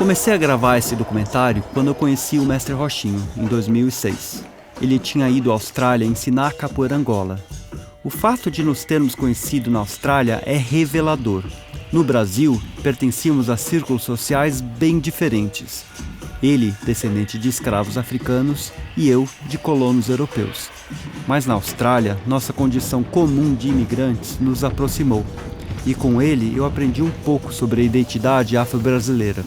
Comecei a gravar esse documentário quando eu conheci o mestre Rochinho, em 2006. Ele tinha ido à Austrália ensinar capoeira Angola. O fato de nos termos conhecido na Austrália é revelador. No Brasil, pertencíamos a círculos sociais bem diferentes. Ele, descendente de escravos africanos, e eu, de colonos europeus. Mas na Austrália, nossa condição comum de imigrantes nos aproximou. E com ele, eu aprendi um pouco sobre a identidade afro-brasileira.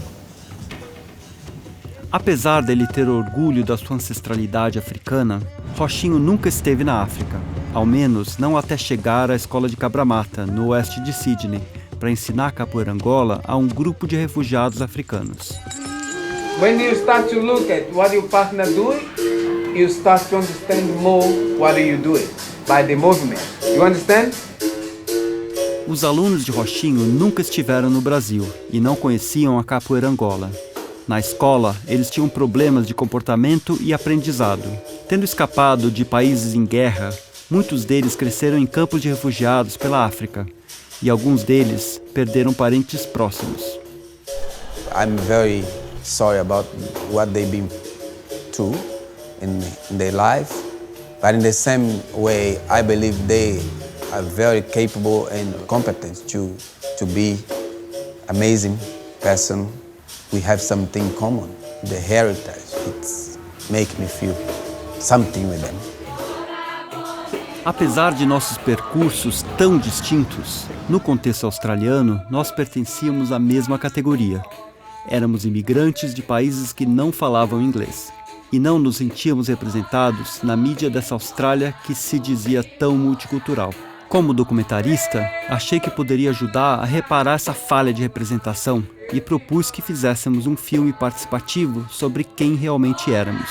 Apesar dele ter orgulho da sua ancestralidade africana, Rochinho nunca esteve na África, ao menos não até chegar à escola de Cabramata, no oeste de Sydney, para ensinar capoeira Angola a um grupo de refugiados africanos. When you start to look at what your partner doing, you start to understand more what you doing by the movement. You understand? Os alunos de Rochinho nunca estiveram no Brasil e não conheciam a capoeira Angola. Na escola, eles tinham problemas de comportamento e aprendizado. Tendo escapado de países em guerra, muitos deles cresceram em campos de refugiados pela África. E alguns deles perderam parentes próximos. I'm very sorry about what they've been through in their life. But in the same way, I believe they are very capable and competent to be amazing person. We have something common, the heritage. It's make me feel something with them. Apesar de nossos percursos tão distintos, no contexto australiano, nós pertencíamos à mesma categoria. Éramos imigrantes de países que não falavam inglês. E não nos sentíamos representados na mídia dessa Austrália que se dizia tão multicultural. Como documentarista, achei que poderia ajudar a reparar essa falha de representação e propus que fizéssemos um filme participativo sobre quem realmente éramos.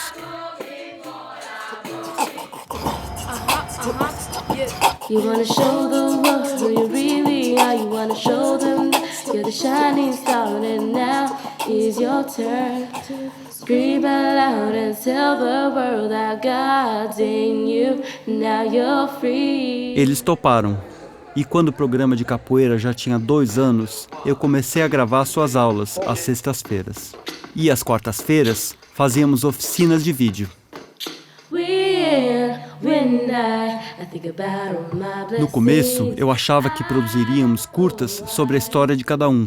You wanna show the world who you really are. You wanna show them that you're the shining star. And now is your turn to scream out loud and tell the world that God's in you. Now you're free. Eles toparam. E quando o programa de capoeira já tinha 2 anos, eu comecei a gravar suas aulas às sextas-feiras. E às quartas-feiras, fazíamos oficinas de vídeo. No começo, eu achava que produziríamos curtas sobre a história de cada um,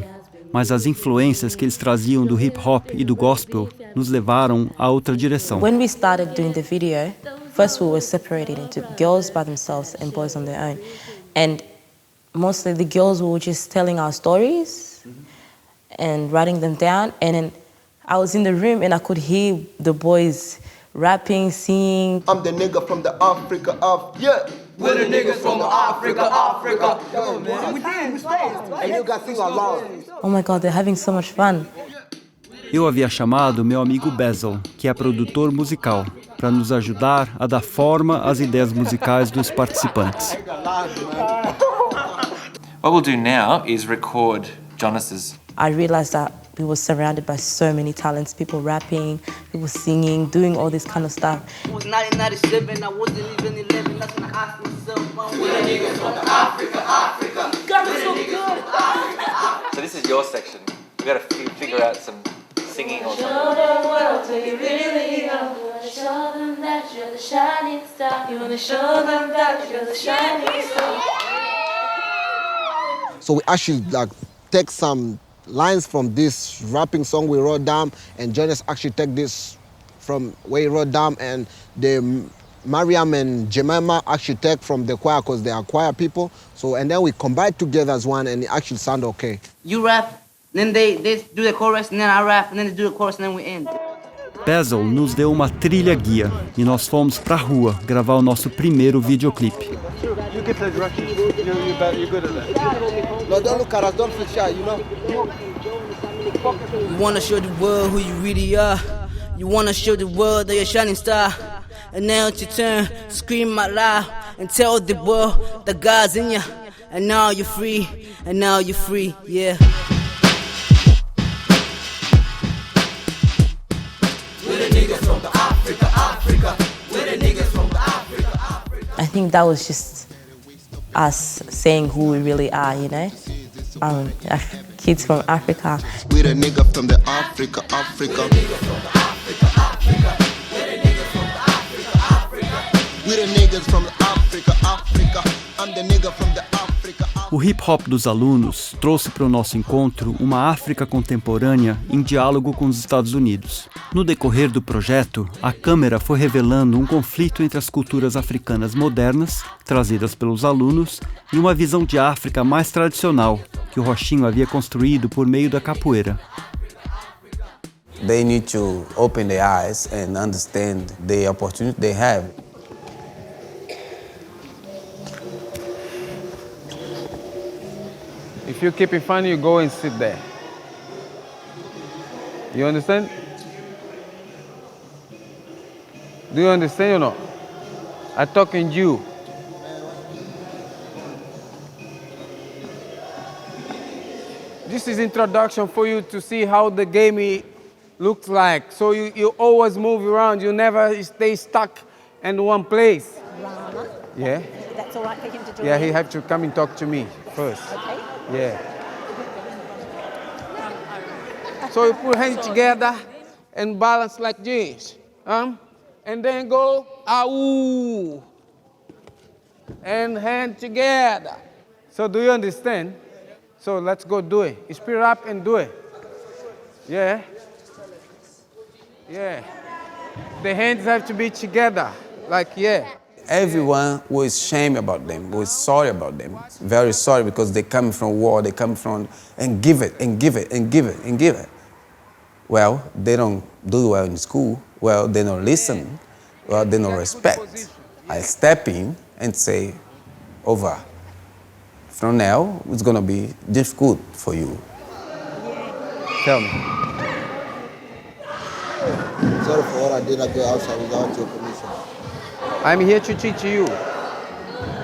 mas as influências que eles traziam do hip-hop e do gospel nos levaram a outra direção. When we started doing the video, first we were separated into girls by themselves and boys on their own. And mostly the girls were just telling our stories and writing them down. And then I was in the room and I could hear the boys rapping, singing. I'm the nigga from the Africa of, yeah. We're the niggas from Africa. Come on, man. We did, and you guys sing along. Oh my God, they're having so much fun. Eu havia chamado meu amigo Basil, que é produtor musical, para nos ajudar a dar forma às ideias musicais dos participantes. What we'll do now is record Jonas's. I realized that we were surrounded by so many talents, people rapping, people singing, doing all this kind of stuff. It was 1997, I wasn't even 11, that's when I asked myself, We're the niggas from Africa. God, it's so good. So this is your section. We got to figure out some singing or something. Show the world who you really are. You wanna show them that you're the shining star. You wanna show them that you're the shining star. So we actually take some lines from this rapping song we wrote down, and Jonas actually take this from where he wrote down, and the Mariam and Jemima actually take from the choir because they are choir people. So and then we combine together as one, and it actually sound okay. You rap, then they do the chorus, and then I rap, and then they do the chorus, and then we end. Basil nos deu uma trilha guia e nós fomos pra rua gravar o nosso primeiro videoclipe. You get the direction. You're good at that. No, don't look at us. Don't feel shy. You know. You wanna show the world who you really are. You wanna show the world that you're a shining star. And now it's your turn to scream out loud and tell the world that God's in you. And now you're free. And now you're free. Yeah. I think that was just us saying who we really are, you know? kids from Africa. We the nigga from the Africa. We the niggas from Africa. I'm the nigga from the Africa. O hip-hop dos alunos trouxe para o nosso encontro uma África contemporânea em diálogo com os Estados Unidos. No decorrer do projeto, a câmera foi revelando um conflito entre as culturas africanas modernas, trazidas pelos alunos, e uma visão de África mais tradicional, que o Rochinho havia construído por meio da capoeira. They need to open their eyes and understand the opportunity they have. If you keep it funny, you go and sit there. You understand? Do you understand or not? I'm talking to you. This is introduction for you to see how the game looks like. So you always move around. You never stay stuck in one place. Rama. Yeah? That's all right for him to do. Yeah, he have to come and talk to me first. Okay. Yeah. So you put hands together and balance like this. And then go, ah-ooh. And hand together. So do you understand? So let's go do it. Speed up and do it. Yeah. Yeah. The hands have to be together. Like, yeah. Everyone was ashamed about them, was sorry about them, very sorry because they come from war, they come from, and give it, and give it, and give it, and give it. Well, they don't do well in school, well, they don't listen, well, they don't respect. I step in and say, over. From now, it's gonna be difficult for you. Tell me. Sorry for what I did. I go outside without your permission. I'm here to teach you.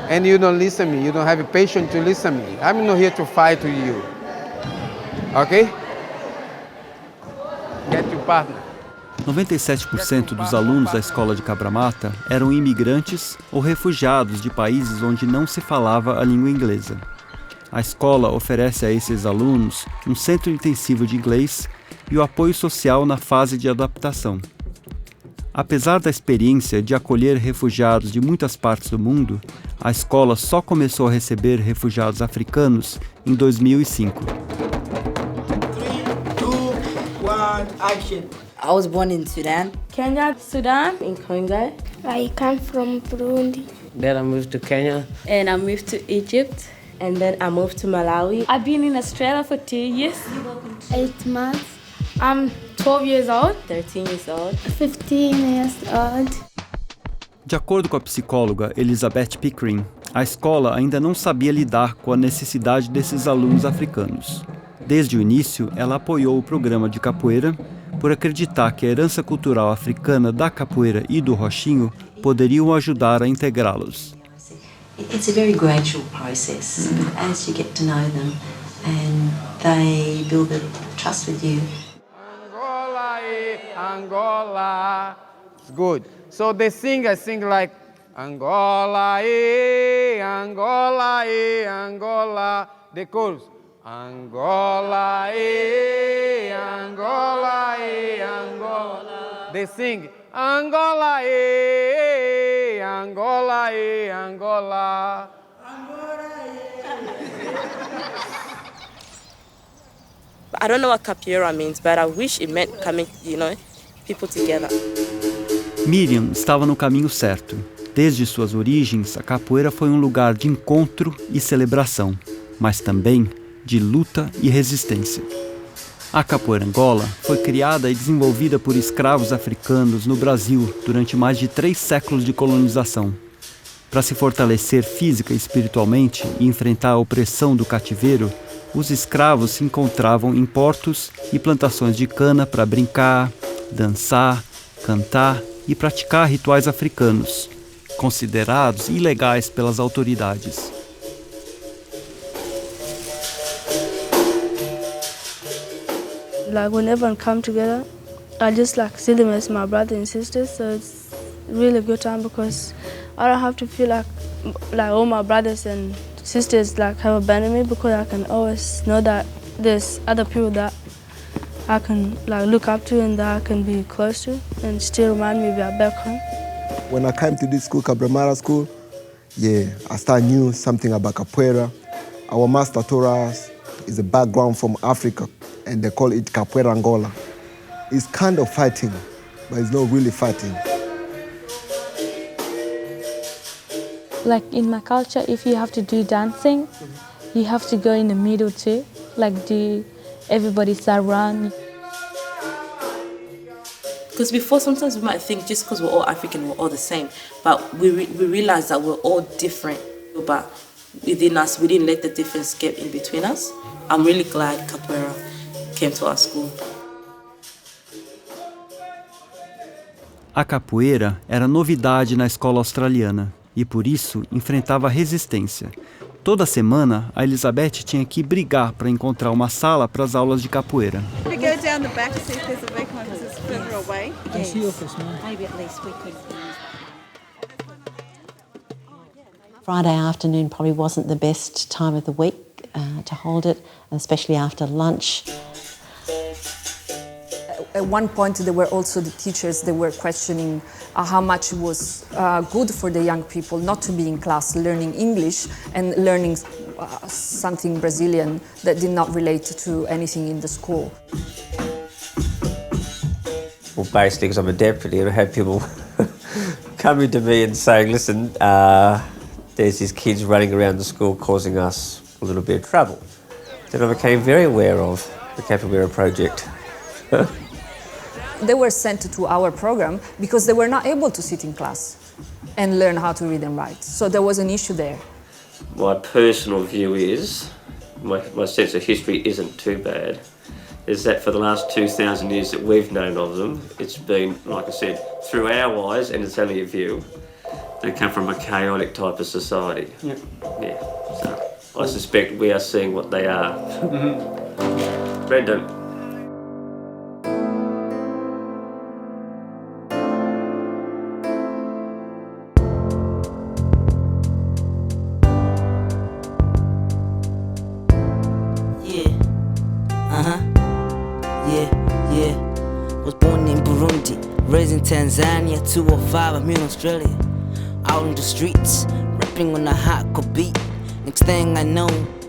And you don't listen to me. You don't have patience to listen to me. I'm not here to fight with you. Okay? Get your partner. 97% dos alunos da escola de Cabra-Mata eram imigrantes ou refugiados de países onde não se falava a língua inglesa. A escola oferece a esses alunos um centro intensivo de inglês e o apoio social na fase de adaptação. Apesar da experiência de acolher refugiados de muitas partes do mundo, a escola só começou a receber refugiados africanos em 2005. 3, 2, 1, action. I was born in Sudan. Kenya, Sudan, in Congo. I come from Burundi. Then I moved to Kenya. And I moved to Egypt. And then I moved to Malawi. I've been in Australia for 2 years. 8 months. I'm 12 years old. 13 years old. 15 years old. De acordo com a psicóloga Elizabeth Pickering, a escola ainda não sabia lidar com a necessidade desses alunos africanos. Desde o início, ela apoiou o programa de capoeira por acreditar que a herança cultural africana da capoeira e do rochinho poderiam ajudar a integrá-los. It's a very gradual process as you get to know them and they build a trust with you. Angola, Angola. It's good. So they sing, I sing like Angola, Angola, Angola. The chorus. Angola, Angola, Angola. They sing Angola, Angola, Angola. I don't know what capoeira means, but I wish it meant coming, people together. Miriam estava no caminho certo. Desde suas origens, a capoeira foi um lugar de encontro e celebração, mas também de luta e resistência. A capoeira Angola foi criada e desenvolvida por escravos africanos no Brasil durante mais de 3 séculos de colonização. Para se fortalecer física e espiritualmente e enfrentar a opressão do cativeiro, os escravos se encontravam em portos e plantações de cana para brincar, dançar, cantar e praticar rituais africanos, considerados ilegais pelas autoridades. Like when everyone come together, I just see them as my brothers and sisters. So it's really a good time because I don't have to feel like all my brothers and sisters have abandoned me, because I can always know that there's other people that I can like look up to and that I can be close to and still remind me about back home. When I came to this school, Cabramara School, I started knew something about capoeira. Our master told us is a background from Africa, and they call it capoeira Angola. It's kind of fighting, but it's not really fighting. Like in my culture, if you have to do dancing, you have to go in the middle too, like everybody start around. Because before, sometimes we might think just because we're all African, we're all the same. But we realize that we're all different. But within us, we didn't let the difference get in between us. I'm really glad capoeira came to our school. A capoeira era novidade na escola australiana e, por isso, enfrentava resistência. Toda semana, a Elizabeth tinha que brigar para encontrar uma sala para as aulas de capoeira. Friday afternoon probably wasn't the best time of the week to hold it, especially after lunch. At one point, there were also the teachers that were questioning how much it was good for the young people not to be in class learning English and learning something Brazilian that did not relate to anything in the school. Well, basically, because I'm a deputy, and I had people coming to me and saying, listen, there's these kids running around the school causing us a little bit of trouble. Then I became very aware of the Capoeira project. They were sent to our program because they were not able to sit in class and learn how to read and write. So there was an issue there. My personal view is, my sense of history isn't too bad, is that for the last 2,000 years that we've known of them, it's been, like I said, through our eyes, and it's only a view, they come from a chaotic type of society. Yep. Yeah. So I suspect we are seeing what they are. Brendan. Was born in Burundi, raised in Tanzania, 205, I'm in Australia. Out in the streets, rapping on a hardcore beat. Next thing I know,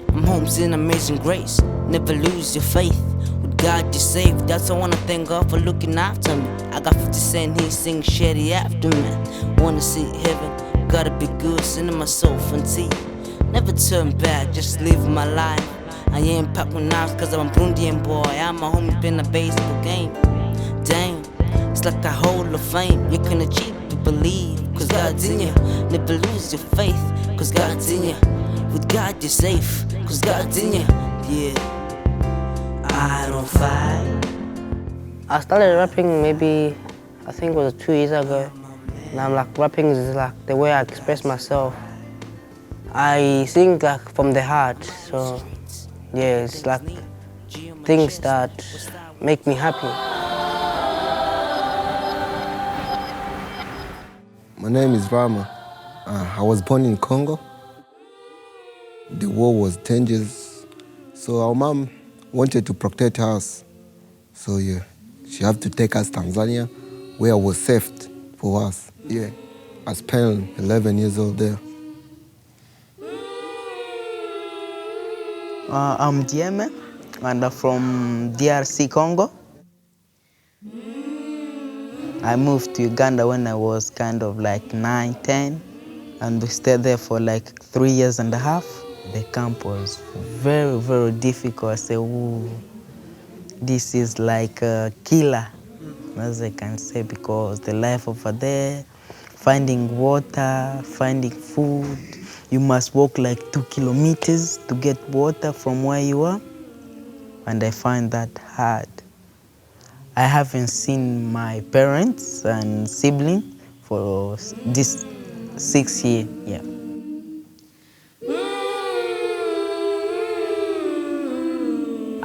I'm home seeing Amazing Grace. Never lose your faith, with God you saved. That's why I wanna thank God for looking after me. I got 50 Cent, he sing Shady after me. Wanna see heaven, gotta be good, sending my soul from tea. Never turn back, just live my life. I ain't popping knives cause I'm a Burundian boy. I'm a homie in a baseball game. Damn, it's like a hall of fame. You can achieve to believe, cause God's in you. Never lose your faith, cause God's in you. With God you're safe, cause God's in you. Yeah, I don't fight. I started rapping maybe, I think it was 2 years ago. And I'm like, rapping is like the way I express myself. I sing like from the heart, so yeah, it's like things that make me happy. My name is Rama. I was born in Congo. The war was dangerous, so our mom wanted to protect us. So yeah, she had to take us to Tanzania, where I was saved for us. Yeah, I spent 11 years old there. I'm Dieme, and I'm from DRC, Congo. I moved to Uganda when I was kind of like 9, 10, and we stayed there for like 3 years and a half. The camp was very, very difficult. I said, ooh, this is like a killer, as I can say, because the life over there, finding water, finding food, you must walk like 2 kilometers to get water from where you are, and I find that hard. I haven't seen my parents and siblings for this 6 years. Yeah.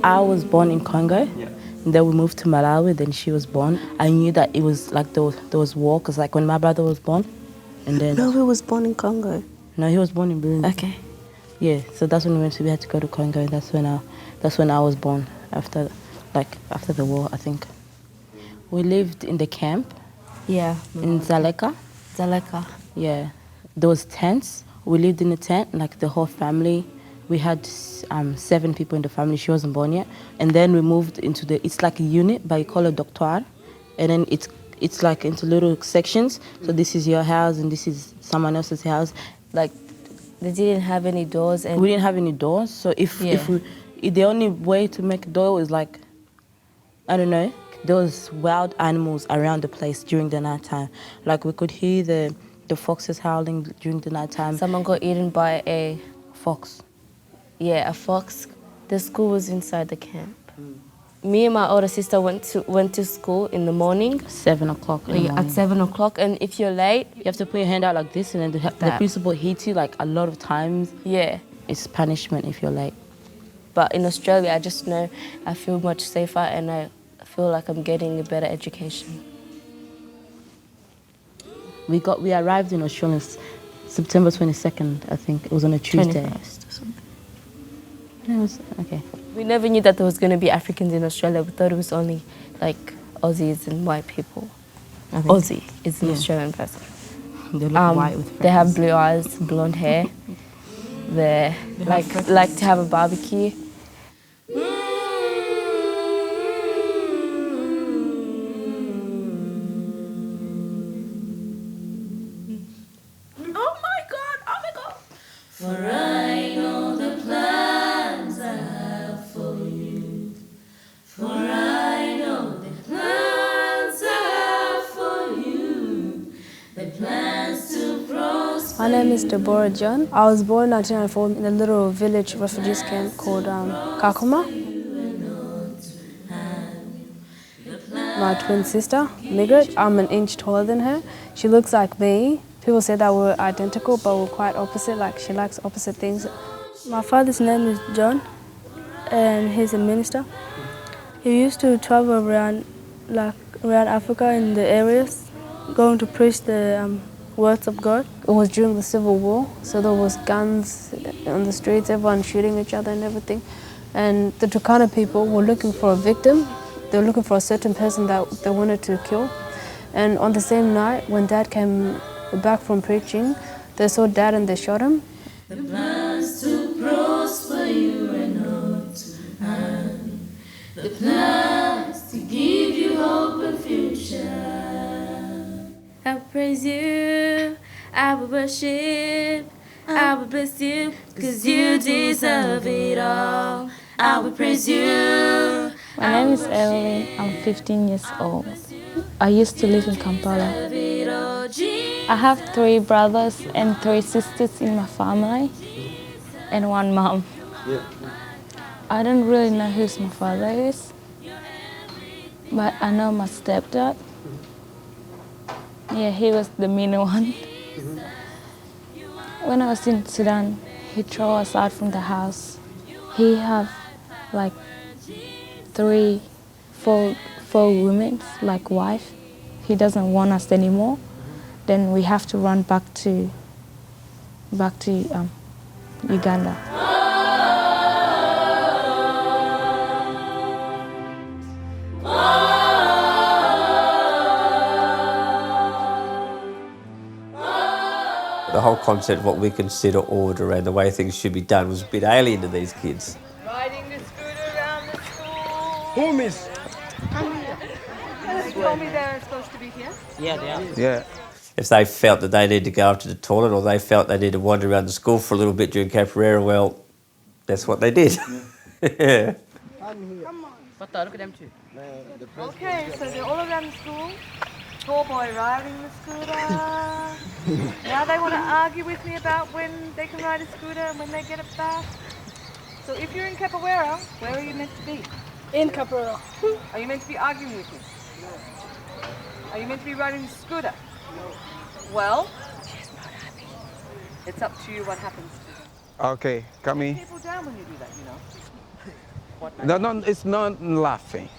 I was born in Congo, and then we moved to Malawi, then she was born. I knew that it was like there was war, because like when my brother was born, and then... No, he was born in Congo. No, he was born in Burundi. Okay. Yeah, so that's when we had to go to Congo, and that's when our That's when I was born, after the war, I think. We lived in the camp. Yeah. In Zaleka. Zaleka. Yeah. There was tents. We lived in a tent, like the whole family. We had 7 people in the family. She wasn't born yet. And then we moved into it's like a unit, but you call it doctoire. And then it's like into little sections. So this is your house and this is someone else's house. Like, they didn't have any doors. And we didn't have any doors. So if the only way to make a door was like, I don't know, there was wild animals around the place during the nighttime. Like we could hear the foxes howling during the nighttime. Someone got eaten by a fox. Yeah, a fox. The school was inside the camp. Me and my older sister went to school in the morning. 7 o'clock in the morning. At 7 o'clock, and if you're late, you have to put your hand out like this, and then the principal hits you like a lot of times. Yeah. It's punishment if you're late. But in Australia, I just know I feel much safer and I feel like I'm getting a better education. We arrived in Australia September 22nd, I think. It was on a Tuesday. 21st or something. It was, okay. We never knew that there was going to be Africans in Australia. We thought it was only like Aussies and white people. Aussie is an Australian person. They look white with They have blue eyes, blonde hair. They like to have a barbecue. For I know the plans I have for you. For I know the plans I have for you. The plans to prosper. My name is Deborah John. I was born in 1994 in a little village refugees camp called Kakuma. My twin sister, Migret, I'm an inch taller than her. She looks like me. People say that we're identical, but we're quite opposite, like she likes opposite things. My father's name is John, and he's a minister. He used to travel around Africa in the areas, going to preach the words of God. It was during the Civil War, so there was guns on the streets, everyone shooting each other and everything. And the Turkana people were looking for a victim. They were looking for a certain person that they wanted to kill. And on the same night, when Dad came back from preaching, they saw Dad and they shot him. The plans to prosper you and not to harm. The plans to give you hope and future. I praise you, I will worship, I will bless you, 'cause you deserve it all. I will praise you. My name is Evelyn, I'm 15 years old. I used to live in Kampala. I have 3 brothers and 3 sisters in my family and 1 mom. Yeah. I don't really know who my father is, but I know my stepdad. Yeah, he was the mean one. When I was in Sudan, he threw us out from the house. He have like 4 women, like wife. He doesn't want us anymore. Then we have to run back to Uganda. The whole concept of what we consider order and the way things should be done was a bit alien to these kids. Riding the scooter around the school. Who, miss? Come here. You told me they're supposed to be here? Yeah, they are. Yeah. If they felt that they needed to go up to the toilet or they felt they needed to wander around the school for a little bit during capoeira, well, that's what they did. Yeah. Come on. Look at them too. Okay, so they're all around the school. Poor boy riding the scooter. Now they want to argue with me about when they can ride a scooter and when they get it back. So if you're in capoeira, where are you meant to be? In capoeira. Are you meant to be arguing with me? Are you meant to be riding the scooter? Well, she's not happy. It's up to you what happens to them. Okay, come in. People down when you do that, you know. No, it's not laughing.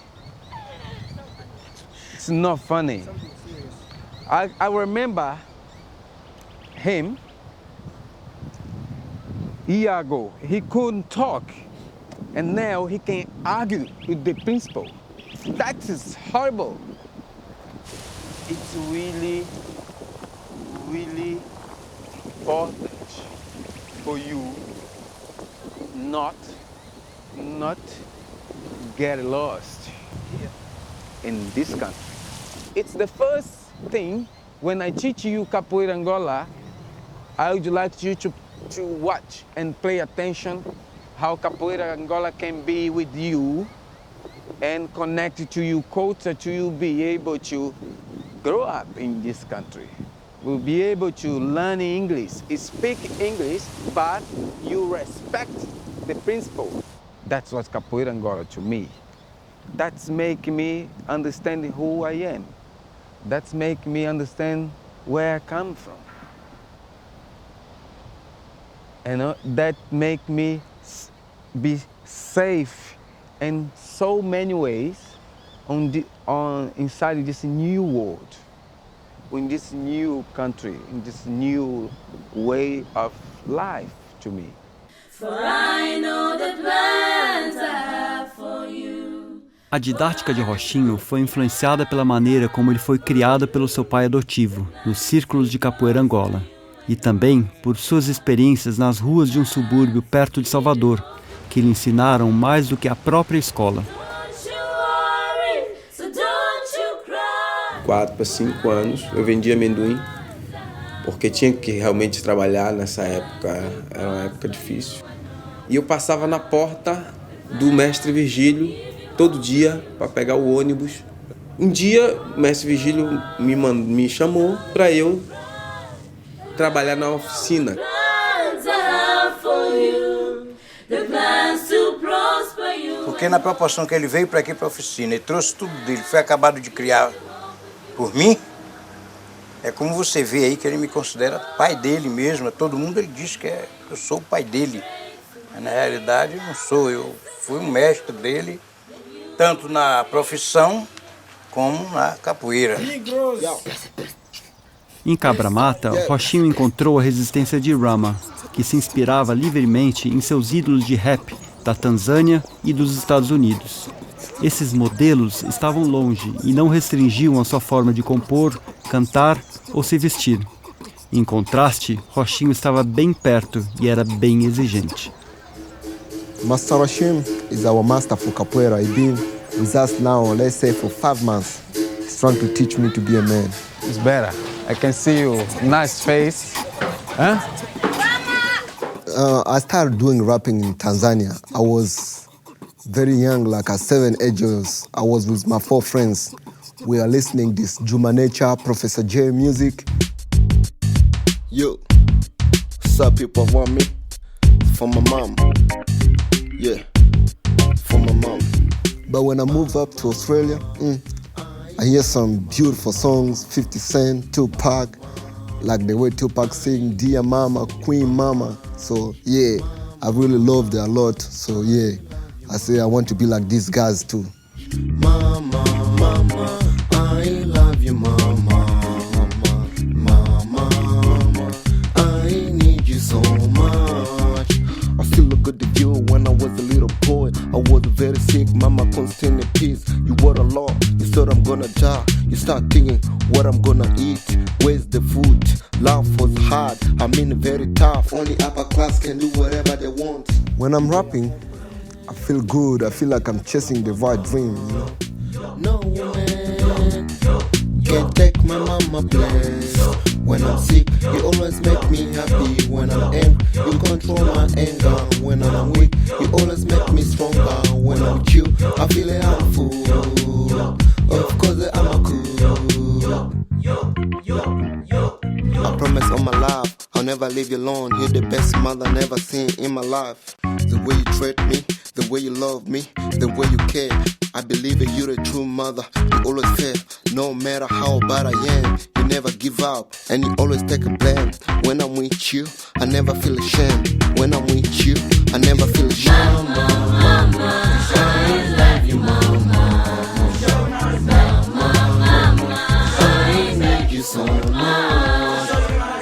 It's not funny. I remember him a year ago. He couldn't talk. And now he can argue with the principal. That is horrible. It's really, really important for you not get lost here in this country. It's the first thing when I teach you Capoeira Angola, I would like you to watch and pay attention how Capoeira Angola can be with you and connect to your culture, to you be able to grow up in this country. We'll be able to learn English, speak English, but you respect the principle. That's what Capoeira Angola to me. That's make me understand who I am. That's make me understand where I come from. And that make me be safe in so many ways inside this new world, in this new country, in this new way of life to me. For I know the plans I have for you. A didática de Rochinho foi influenciada pela maneira como ele foi criado pelo seu pai adotivo, nos círculos de capoeira Angola, e também por suas experiências nas ruas de um subúrbio perto de Salvador, que lhe ensinaram mais do que a própria escola. 4 para 5 anos eu vendia amendoim, porque tinha que realmente trabalhar nessa época, era uma época difícil. E eu passava na porta do mestre Virgílio todo dia para pegar o ônibus. Um dia o mestre Virgílio me chamou para eu trabalhar na oficina. Porque na proporção que ele veio para aqui para a oficina e trouxe tudo dele, foi acabado de criar por mim, é como você vê aí que ele me considera pai dele mesmo. Todo mundo ele diz que eu sou o pai dele. Mas na realidade não sou, eu fui um mestre dele, tanto na profissão como na capoeira. Em Cabra Mata, Rochinho encontrou a resistência de Rama, que se inspirava livremente em seus ídolos de rap da Tanzânia e dos Estados Unidos. Esses modelos estavam longe e não restringiam a sua forma de compor, cantar ou se vestir. Em contraste, Rochinho estava bem perto e era bem exigente. Master Rochinho is our master for capoeira. He's been with us now, let's say, for 5 months. He's trying to teach me to be a man. It's better. I can see your nice face. Huh? I started doing rapping in Tanzania. I was very young, like at 7, 8 years. I was with my 4 friends. We are listening this Juma Nature, Professor J music. Yo, what's up, people want me? For my mom. Yeah, for my mom. But when I moved up to Australia, I hear some beautiful songs, 50 Cent, Tupac, like the way Tupac sing, Dear Mama, Queen Mama. So yeah, I really loved it a lot. So yeah, I say I want to be like these guys too. Mama, mama, I love you, mama, mama, mama, I need you so much. I still look at the view when I was a little boy. I was very sick, mama constant in peace. You were a lot, you thought I'm gonna die. You start thinking what I'm gonna eat, where's the food? Life was hard, I mean very tough. Only upper class can do whatever they want. When I'm rapping, I feel good, I feel like I'm chasing the right dream, you know? No man can take my mama place. When I'm sick, you always make me happy. When I'm angry, you control my anger. When I'm weak, you always make me stronger. When I'm with you, I feel like I'm a fool. Of course I'm a cool. I promise all my life, I'll never leave you alone. You're the best mother I never seen in my life. The way you treat me, the way you love me, the way you care. I believe that you're a true mother. You always fair, no matter how bad I am. You never give up, and you always take a blame. When I'm with you, I never feel ashamed. When I'm with you, I never feel ashamed. Mama, mama, I love you, mama. Mama, mama, I need you so much.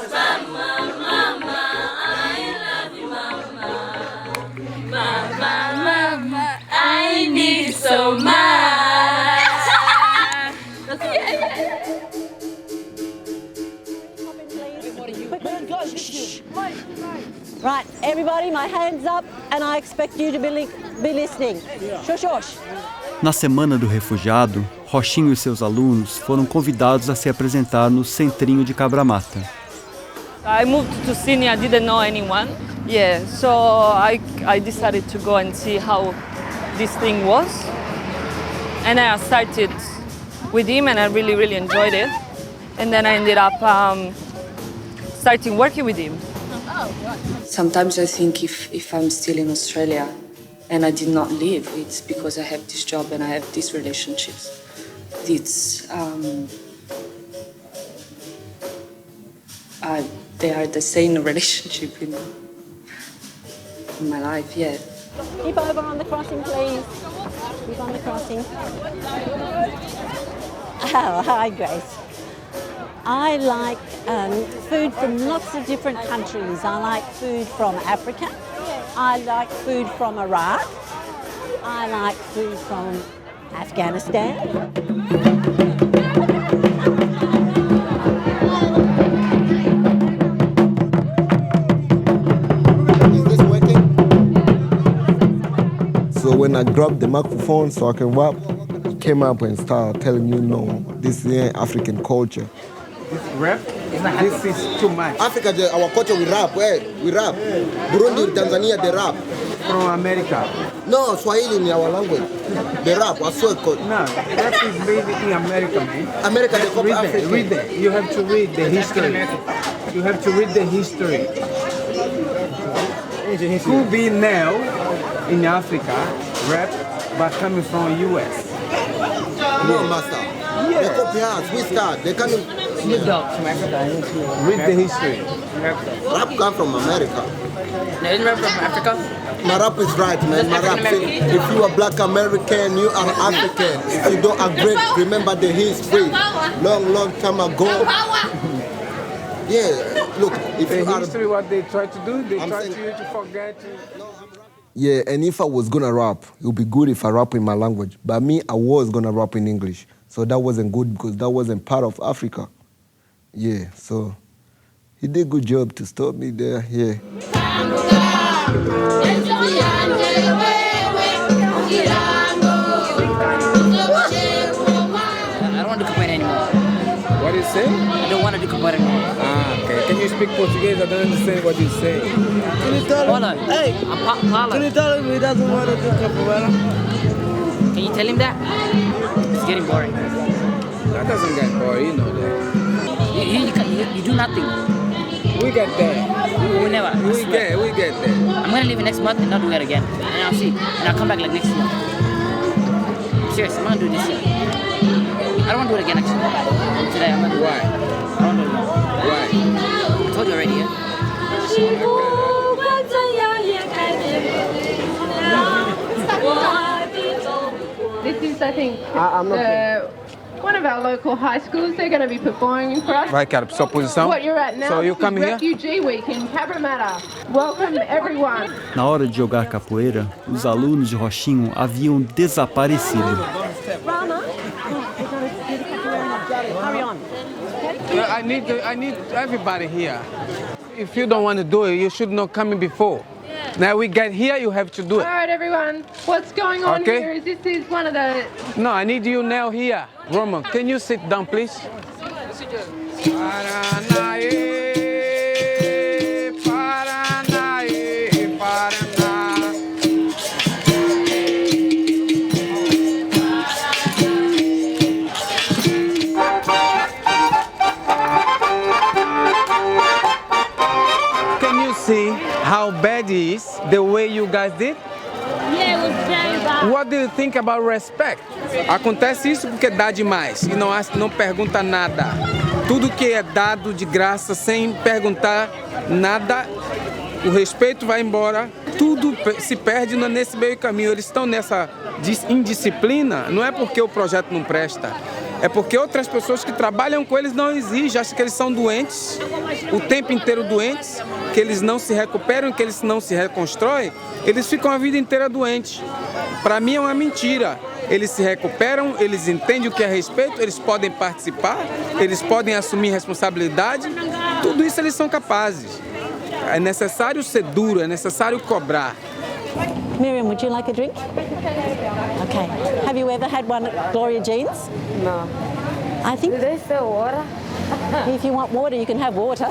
Mama, mama, I love you, mama. Mama, mama. Right, everybody, my hand's up, and I expect you to be listening. Shush, shush. Na Semana do Refugiado, Rochinho e seus alunos foram convidados a se apresentar no Centrinho de Cabra Mata. I moved to Sydney, I didn't know anyone. Yeah, so I decided to go and see how this thing was. And I started with him and I really, really enjoyed it. And then I ended up starting working with him. Sometimes I think if I'm still in Australia and I did not leave, it's because I have this job and I have these relationships. They are the same relationship in my life, yeah. Keep over on the crossing, please. Keep on the crossing. Oh, hi, Grace. I like food from lots of different countries. I like food from Africa. I like food from Iraq. I like food from Afghanistan. So when I grabbed the microphone so I can rap, came up and started telling you, no, this is African culture. This rap, this is too much. Africa, our culture, we rap. We rap. Burundi, Tanzania, they rap. From America? No, Swahili in our language. They rap. I swear. No, rap is made in America, man. America, they copy Africa. Read it. You have to read the history. You have to read the history. Could be now in Africa, rap, but coming from US. No, master. Yeah. They copy us. We start. They come in. Read the history. Rap come from America. No, isn't rap from Africa? My rap is right, man. My rap say, if you are Black American, you are African. If you don't agree, remember the history. Long time ago. Yeah, look. If the you history, what they try to do, they try to forget. Yeah, and if I was gonna rap, it would be good if I rap in my language. But me, I was gonna rap in English. So that wasn't good because that wasn't part of Africa. Yeah, so he did a good job to stop me there, yeah. I don't want to do capoeira anymore. What do you say? I don't want to do capoeira anymore. Ah, okay. Can you speak Portuguese? I don't understand what you say. Can you tell him? Hey, Paulo. Can you tell him he doesn't want to do capoeira? Can you tell him that? It's getting boring. That doesn't get boring, you know that. You do nothing. We get there. We never. We get there. I'm gonna leave next month and not do that again. And I'll see. And I'll come back like next year. Seriously, I'm gonna do this year. I don't want to do it again actually. Today I'm gonna do it. Why? I don't know. Why? I told you already, yeah? This is, I think, one of our local high schools. They're going to be performing for us. Vai, cara, sua posição. What you're at now, So you come here? Refugee Week in Cabramatta. Welcome, everyone. Na hora de jogar capoeira, os alunos de Rochinho haviam desaparecido. I need everybody here. If you don't want to do it, you should not come in before. Now we get here, you have to do it. All right, everyone. What's going on Okay. here is this is one of the... No, I need you now here. Roman, can you sit down, please? Can you see how bad it is the way you guys did? Yeah, it was very bad. What do you think about respect? Acontece isso porque dá demais e não pergunta nada. Tudo que é dado de graça sem perguntar nada, o respeito vai embora, tudo se perde nesse meio caminho. Eles estão nessa indisciplina, não é porque o projeto não presta, é porque outras pessoas que trabalham com eles não exigem, acham que eles são doentes, o tempo inteiro doentes, que eles não se recuperam, que eles não se reconstroem, eles ficam a vida inteira doentes. Para mim é uma mentira. Eles se recuperam, eles entendem o que é respeito, eles podem participar, eles podem assumir responsabilidade, tudo isso eles são capazes. É necessário ser duro, é necessário cobrar. Miriam, would you like a drink? Okay. Have you ever had one at Gloria Jean's? No. I think... Do they sell water? If you want water, you can have water,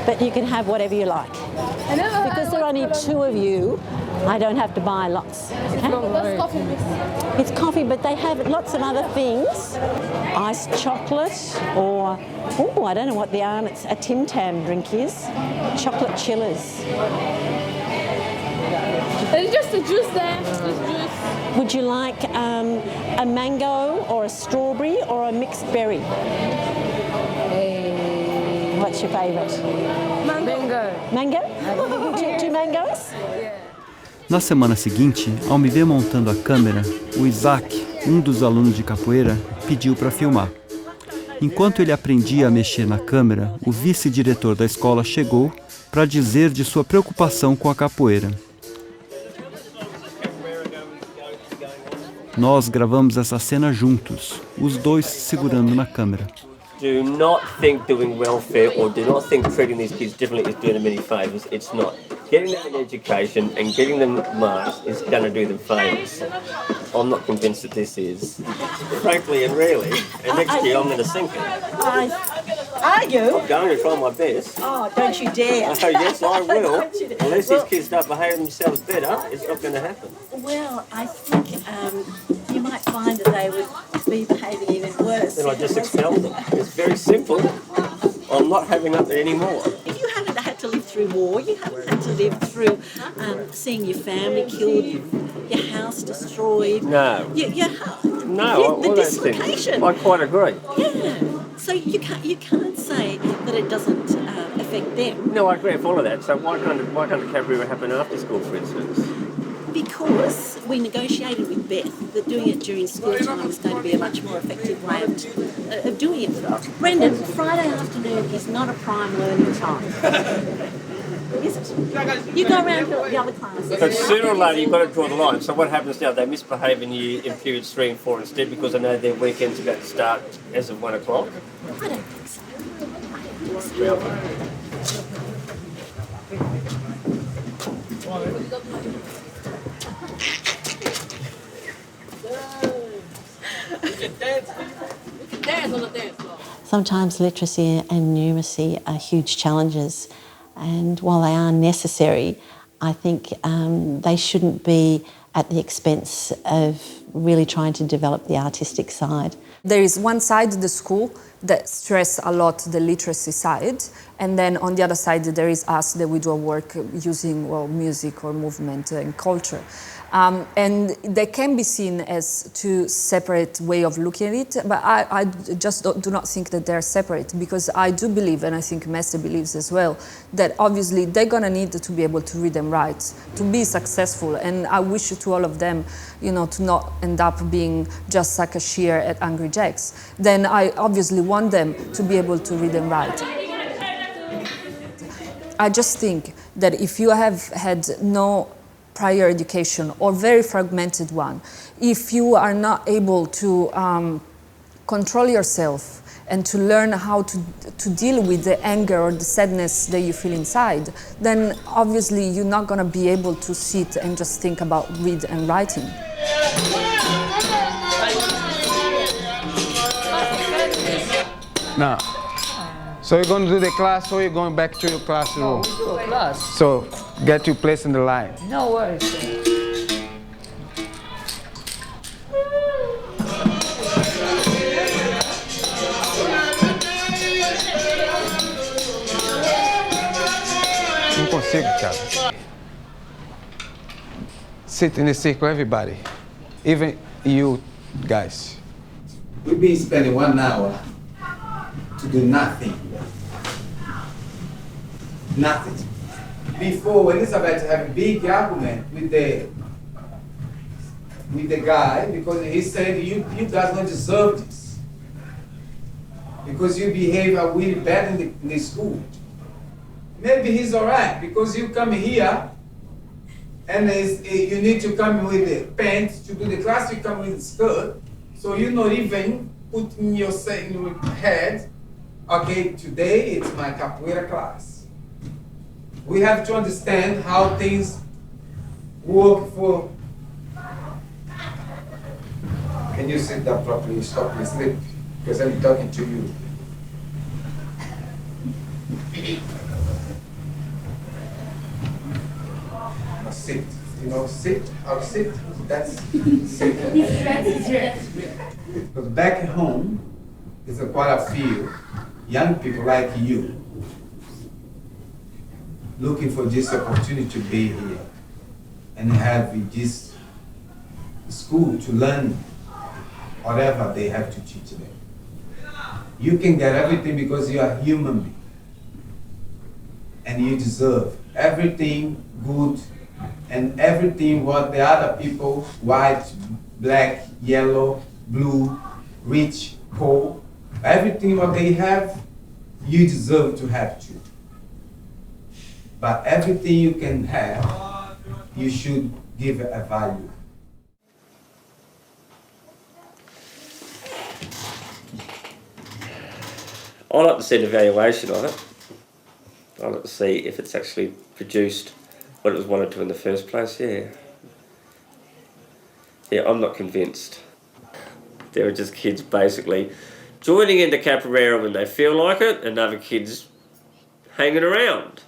but you can have whatever you like. Because there are only two of you, I don't have to buy lots. Okay? That's coffee. It's coffee, but they have lots of other things. Iced chocolate or, oh, I don't know what a Tim Tam drink is. Chocolate chillers. It's just a juice there. Just juice. Would you like a mango or a strawberry or a mixed berry? What's your favourite? Mango. Mango? Two mangoes? Na semana seguinte, ao me ver montando a câmera, o Isaac, um dos alunos de capoeira, pediu para filmar. Enquanto ele aprendia a mexer na câmera, o vice-diretor da escola chegou para dizer de sua preocupação com a capoeira. Nós gravamos essa cena juntos, os dois segurando na câmera. Do not think doing welfare or do not think treating these kids differently is doing them any favours. It's not. Getting them an education and getting them marks is going to do them favours. I'm not convinced that this is. Frankly and really. And next year I'm going to sink it. Are you? I'm going to try my best. Oh, don't you dare. Oh, yes, I will. Unless these kids start behaving themselves better, it's not going to happen. Well, I think you might find that they would be behaving even worse. Then I just expel them. It's very simple. I'm not having that anymore. If you haven't had to live through war, you haven't had to live through seeing your family killed, your house destroyed. No. The dislocation. I quite agree. Yeah. So you can't say that it doesn't affect them. No, I agree with all of that. So why can't the cabaret happen after school, for instance? Because we negotiated with Beth that doing it during school time is going to be a much more effective way of doing it. Brendan, Friday afternoon is not a prime learning time. Is it? You go around to the other classes. But sooner or later you've got to draw the line. So what happens now? They misbehave in periods 3 and 4 instead because they know their weekend's about to start as of 1 o'clock? I don't think so. Sometimes literacy and numeracy are huge challenges, and while they are necessary, I think they shouldn't be at the expense of really trying to develop the artistic side. There is one side of the school that stress a lot the literacy side, and then on the other side there is us that we do our work using music or movement and culture. And they can be seen as two separate ways of looking at it, but I just do not think that they're separate, because I do believe, and I think Mestre believes as well, that obviously they're going to need to be able to read and write to be successful. And I wish to all of them, to not end up being just like a cheer at Angry Jacks. Then I obviously want them to be able to read and write. I just think that if you have had no prior education or very fragmented one, if you are not able to control yourself and to learn how to deal with the anger or the sadness that you feel inside, then obviously you're not going to be able to sit and just think about read and writing. Now, so you're going to do the class or you're going back to your classroom? No, we do a class. So get your place in the line. No worries. Não consigo, cara. Sit in a circle, everybody. Even you guys. We've been spending 1 hour to do nothing. Nothing. Before, Elizabeth had a big argument with the guy because he said, you guys don't deserve this. Because you behave really bad in the school. Maybe he's all right because you come here and you need to come with the pants to do the class, you come with the skirt. So you're not even putting yourself in your head, okay, today it's my capoeira class. We have to understand how things work for... Can you sit down properly? Stop my sleep, because I'm talking to you. Now sit. You know, sit, how to sit? That's sit. Because back at home, it's quite a few young people like you looking for this opportunity to be here and have this school to learn whatever they have to teach them. You can get everything because you are human being and you deserve everything good and everything what the other people, white, black, yellow, blue, rich, poor, everything what they have, you deserve to have too. But everything you can have, you should give a value. I like to see an evaluation of it. I like to see if it's actually produced what it was wanted to in the first place, yeah. Yeah, I'm not convinced. There are just kids basically joining into capoeira when they feel like it, and other kids hanging around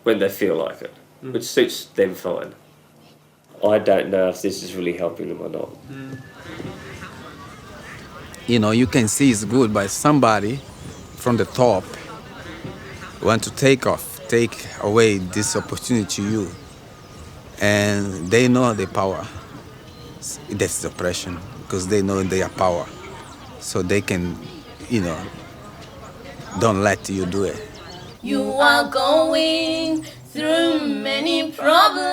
when they feel like it, which suits them fine. I don't know if this is really helping them or not. You know, you can see it's good, but somebody from the top want to take away this opportunity to you, and they know their power. That's oppression, because they know their power, so they can, you know, don't let you do it. You are going through many problems.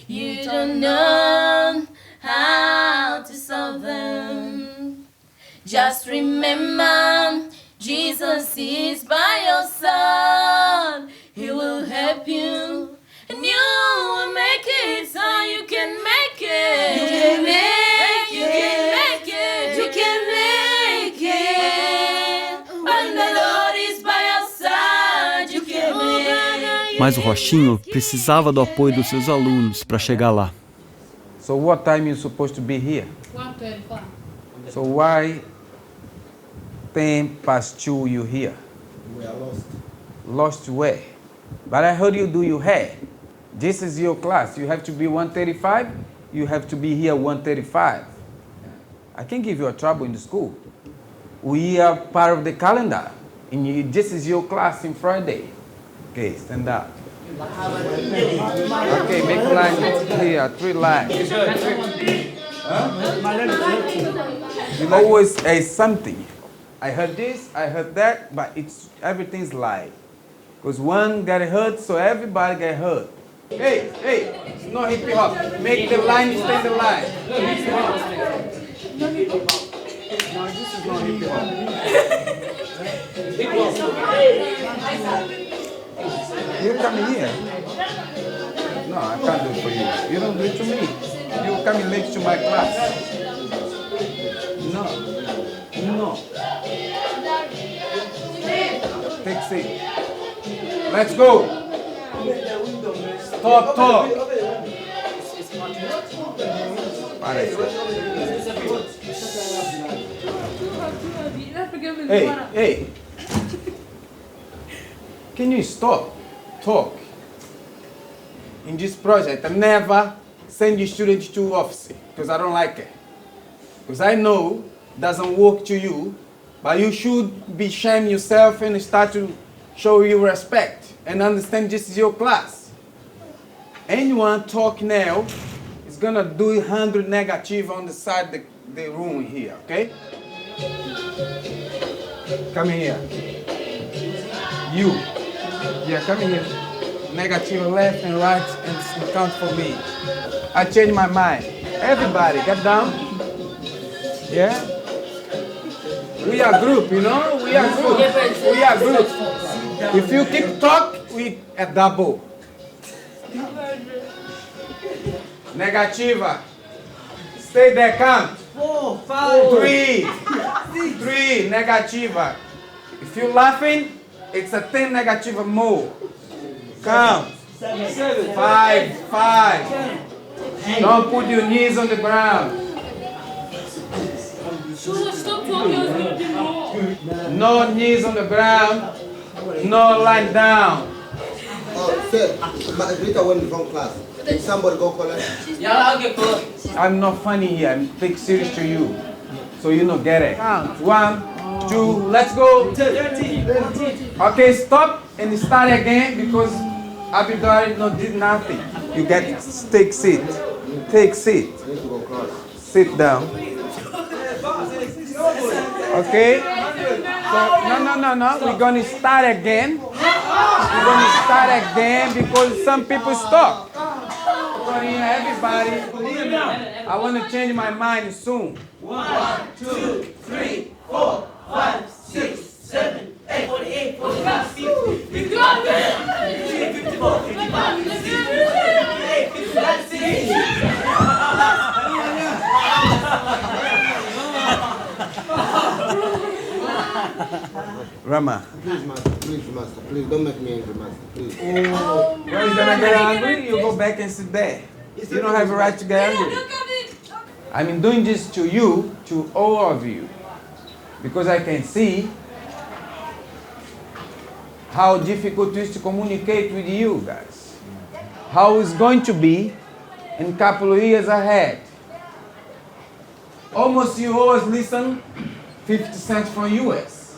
You don't know how to solve them. Just remember, Jesus is by your side. He will help you, and you will make it so you can make it. You can make it. You can make it. You can make it. When the Lord is by your side, you can make it. Mas o Rochinho precisava do apoio dos seus alunos para chegar lá. So what time you supposed to be here? 1:35. So why 10 past 2 you here? We are lost. Lost where? But I heard you do your hair. This is your class. You have to be 1:35. You have to be here 1:35. I can give you a trouble in the school. We are part of the calendar. And this is your class in Friday. Okay, stand up. Okay, make a line here, 3 lines. You always say something. I heard this, I heard that, but everything's lie. Because one got hurt, so everybody got hurt. Hey, it's not hip hop. Make the line, stay the line. No, this is not hip hop. You come here. No, I can't do it for you. You don't do it to me. You coming late to my class. No. Take seat. Let's go. Stop talk. Hey. Can you stop talk? In this project, I never send you students to office because I don't like it. Because I know it doesn't work to you, but you should be shame yourself and start to show you respect and understand this is your class. Anyone talk now is gonna do 100 negative on the side of the room here, okay? Come here. You. Yeah, come here. Negative left and right and count for me. I changed my mind. Everybody, get down. Yeah? We are group, you know? We are group. We are group. If you keep talk, we a double. Negativa. Stay there, count. 4, 5, 3. 3, negativa. If you're laughing, it's a 10 negativa more. Count. 5, 5. Don't put your knees on the ground. No knees on the ground. No lying down. Oh, sir, Rita went in the wrong class. Can somebody go collect? I'm not funny here. I'm take serious to you. So you don't get it. 1, 2, let's go. Okay, stop and start again because Abidari no did nothing. You get take seat. Take seat. Sit down. Okay? So, no. We're going to start again. We're going to start again because some people stop. Everybody, I want to change my mind soon. 1, 2, 3, 4, 5, 6, 7, 8, 48, 49, 50, 51, 54, 55, 58, 59, 60. Rama. Please, master, please, don't make me angry, master, please. When you're gonna get angry, you go back and sit there. You don't have a right to get angry. I'm doing this to you, to all of you, because I can see how difficult it is to communicate with you guys. How it's going to be in a couple of years ahead. Almost you always listen 50 cents from US.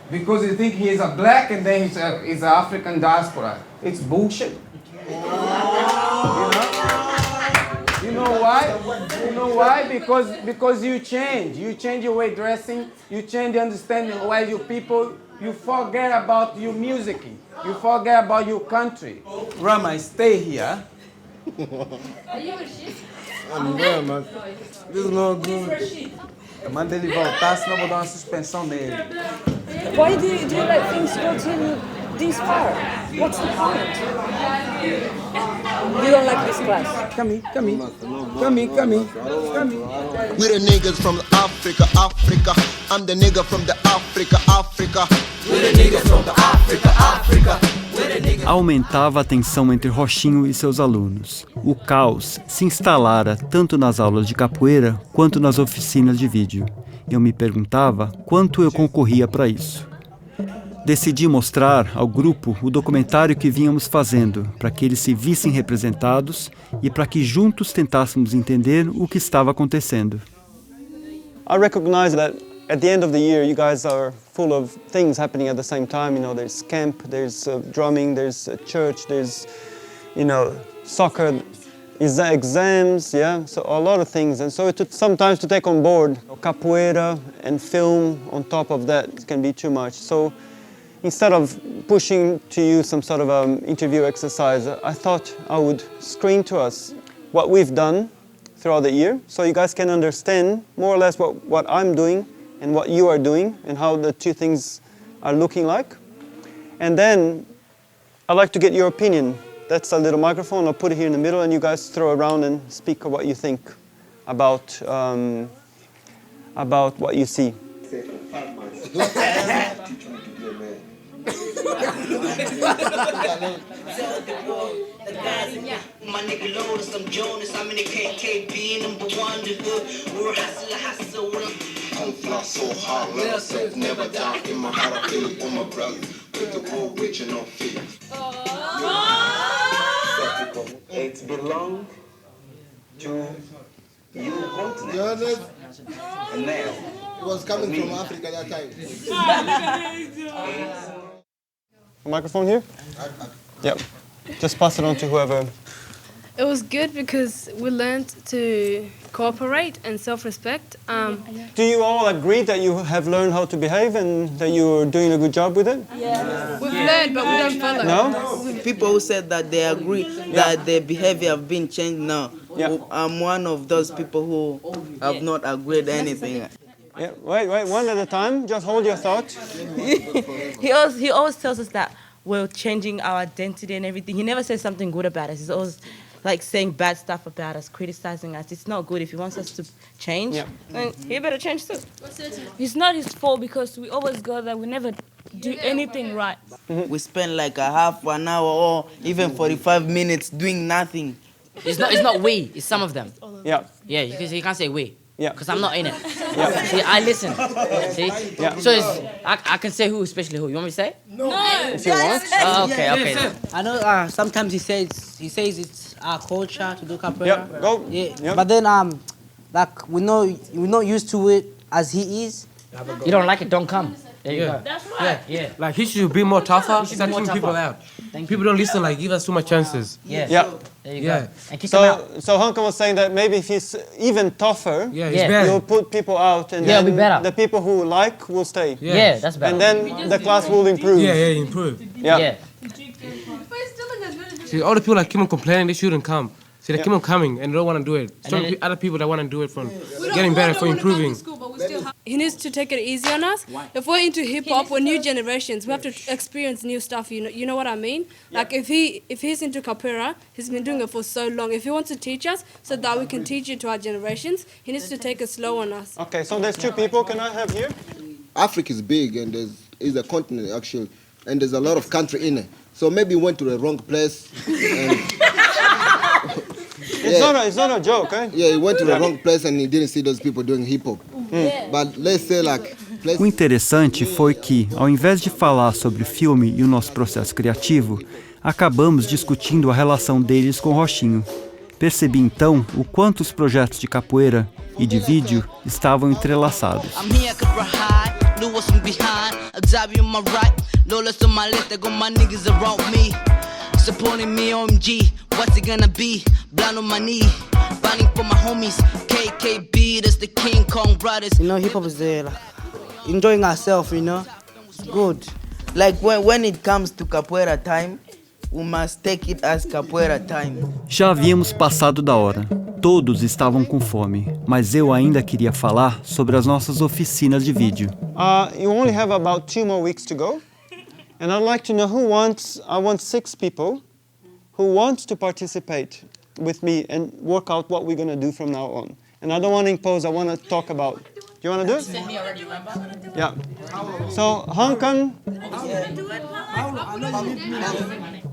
Because you think he is a black and then he's an African diaspora. It's bullshit. You know why? You know why? Because you change. You change your way of dressing. You change the understanding why you people. You forget about your music. You forget about your country. Rama, stay here. Are you a sheep? I'm there, man. This is not good. Manda ele voltar, senão eu vou dar uma suspensão nele. Why do you let things go till this far? What's the point? You don't like this class? Come in. We're the niggas from Africa. I'm the nigga from the Africa. We're the niggas from the Africa. Aumentava a tensão entre Rochinho e seus alunos. O caos se instalara tanto nas aulas de capoeira quanto nas oficinas de vídeo. Eu me perguntava quanto eu concorria para isso. Decidi mostrar ao grupo o documentário que vínhamos fazendo, para que eles se vissem representados e para que juntos tentássemos entender o que estava acontecendo. I recognize that at the end of the year, you guys are full of things happening at the same time. You know, there's camp, there's drumming, there's church, there's, soccer, exams, yeah, so a lot of things. And so sometimes to take on board capoeira and film on top of that, it can be too much. So instead of pushing to you some sort of interview exercise, I thought I would screen to us what we've done throughout the year, so you guys can understand more or less what I'm doing and what you are doing and how the two things are looking like. And then I'd like to get your opinion. That's a little microphone, I'll put it here in the middle and you guys throw around and speak of what you think about what you see. My nigga load some Jonas, I'm in the KKB, #1 the hood. We're hustle with them. I'm fly so hard, love myself, never down. In my heart, I feel it for my brother. With the whole original feel. It belongs to you continent. And now, it was coming from Africa that time. Microphone here? Yep. Just pass it on to whoever. It was good because we learned to cooperate and self-respect. Do you all agree that you have learned how to behave and that you're doing a good job with it? Yeah. We've learned, but we don't follow. No? People who said that they agree that their behavior have been changed now. Yeah. I'm one of those people who have not agreed anything. Yeah. Wait, one at a time. Just hold your thought. He always tells us that we're changing our identity and everything. He never says something good about us. He's always like saying bad stuff about us, criticizing us. It's not good. If he wants us to change, then he better change too. It's not his fault because we always go there. We never do anything right. We spend like a half an hour or even 45 minutes doing nothing. It's not we, it's some of them. Yeah. Yeah, because you can't say we. Yeah. Because I'm not in it. Yeah. See, I listen. See? Yeah. So I can say who, especially who. You want me to say? No. If you want. Oh, okay. I know sometimes he says it's our culture to do capoeira. Yeah, go. Yeah. Yep. But then like we're not used to it as he is. You don't like it, don't come. There you go. That's right. Yeah. Like he should be more tougher. He should Start be more kicking people tougher. out. People don't listen. Like give us too much chances. Yeah. Yeah. There you Yeah. go. And kick them out. So Hankan was saying that maybe if he's even tougher, Yeah, he's better. you'll put people out, and Yeah, then be better. the people who like will stay. Yeah, that's better. And then the class will improve. Yeah, improve. Yeah. See, all the people that keep on complaining, they shouldn't come. See, they keep on coming and they don't want to do it. And Some then other people that want to do it from getting better, for improving. He needs to take it easy on us. If we're into hip hop, we're new generations. We have to experience new stuff. You know what I mean? Like if he's into capoeira, he's been doing it for so long. If he wants to teach us so that we can teach it to our generations, he needs to take it slow on us. Okay, so there's two people. Can I have here? Africa is big and is a continent actually, and there's a lot of country in it. So maybe he went to the wrong place. And It's not a joke, eh? Yeah, he went to the wrong place and he didn't see those people doing hip hop. But let's say like. O interessante foi que, ao invés de falar sobre o filme e o nosso processo criativo, acabamos discutindo a relação deles com o Rochinho. Percebi então o quanto os projetos de capoeira e de vídeo estavam entrelaçados. Supporting me, OMG, what's it gonna be? Blind on my knee, running for my homies, KKB, that's the King Kong brothers. You know, hip hop is there, like, enjoying ourselves, you know, it's good. Like when it comes to capoeira time, we must take it as capoeira time. Já havíamos passado da hora. Todos estavam com fome, mas eu ainda queria falar sobre as nossas oficinas de vídeo. You only have about 2 more weeks to go. And I'd like to know I want 6 people who want to participate with me and work out what we're going to do from now on. And I don't want to impose, I want to talk about. Do you want to do it? Send me already, remember? Yeah. So, Hankan,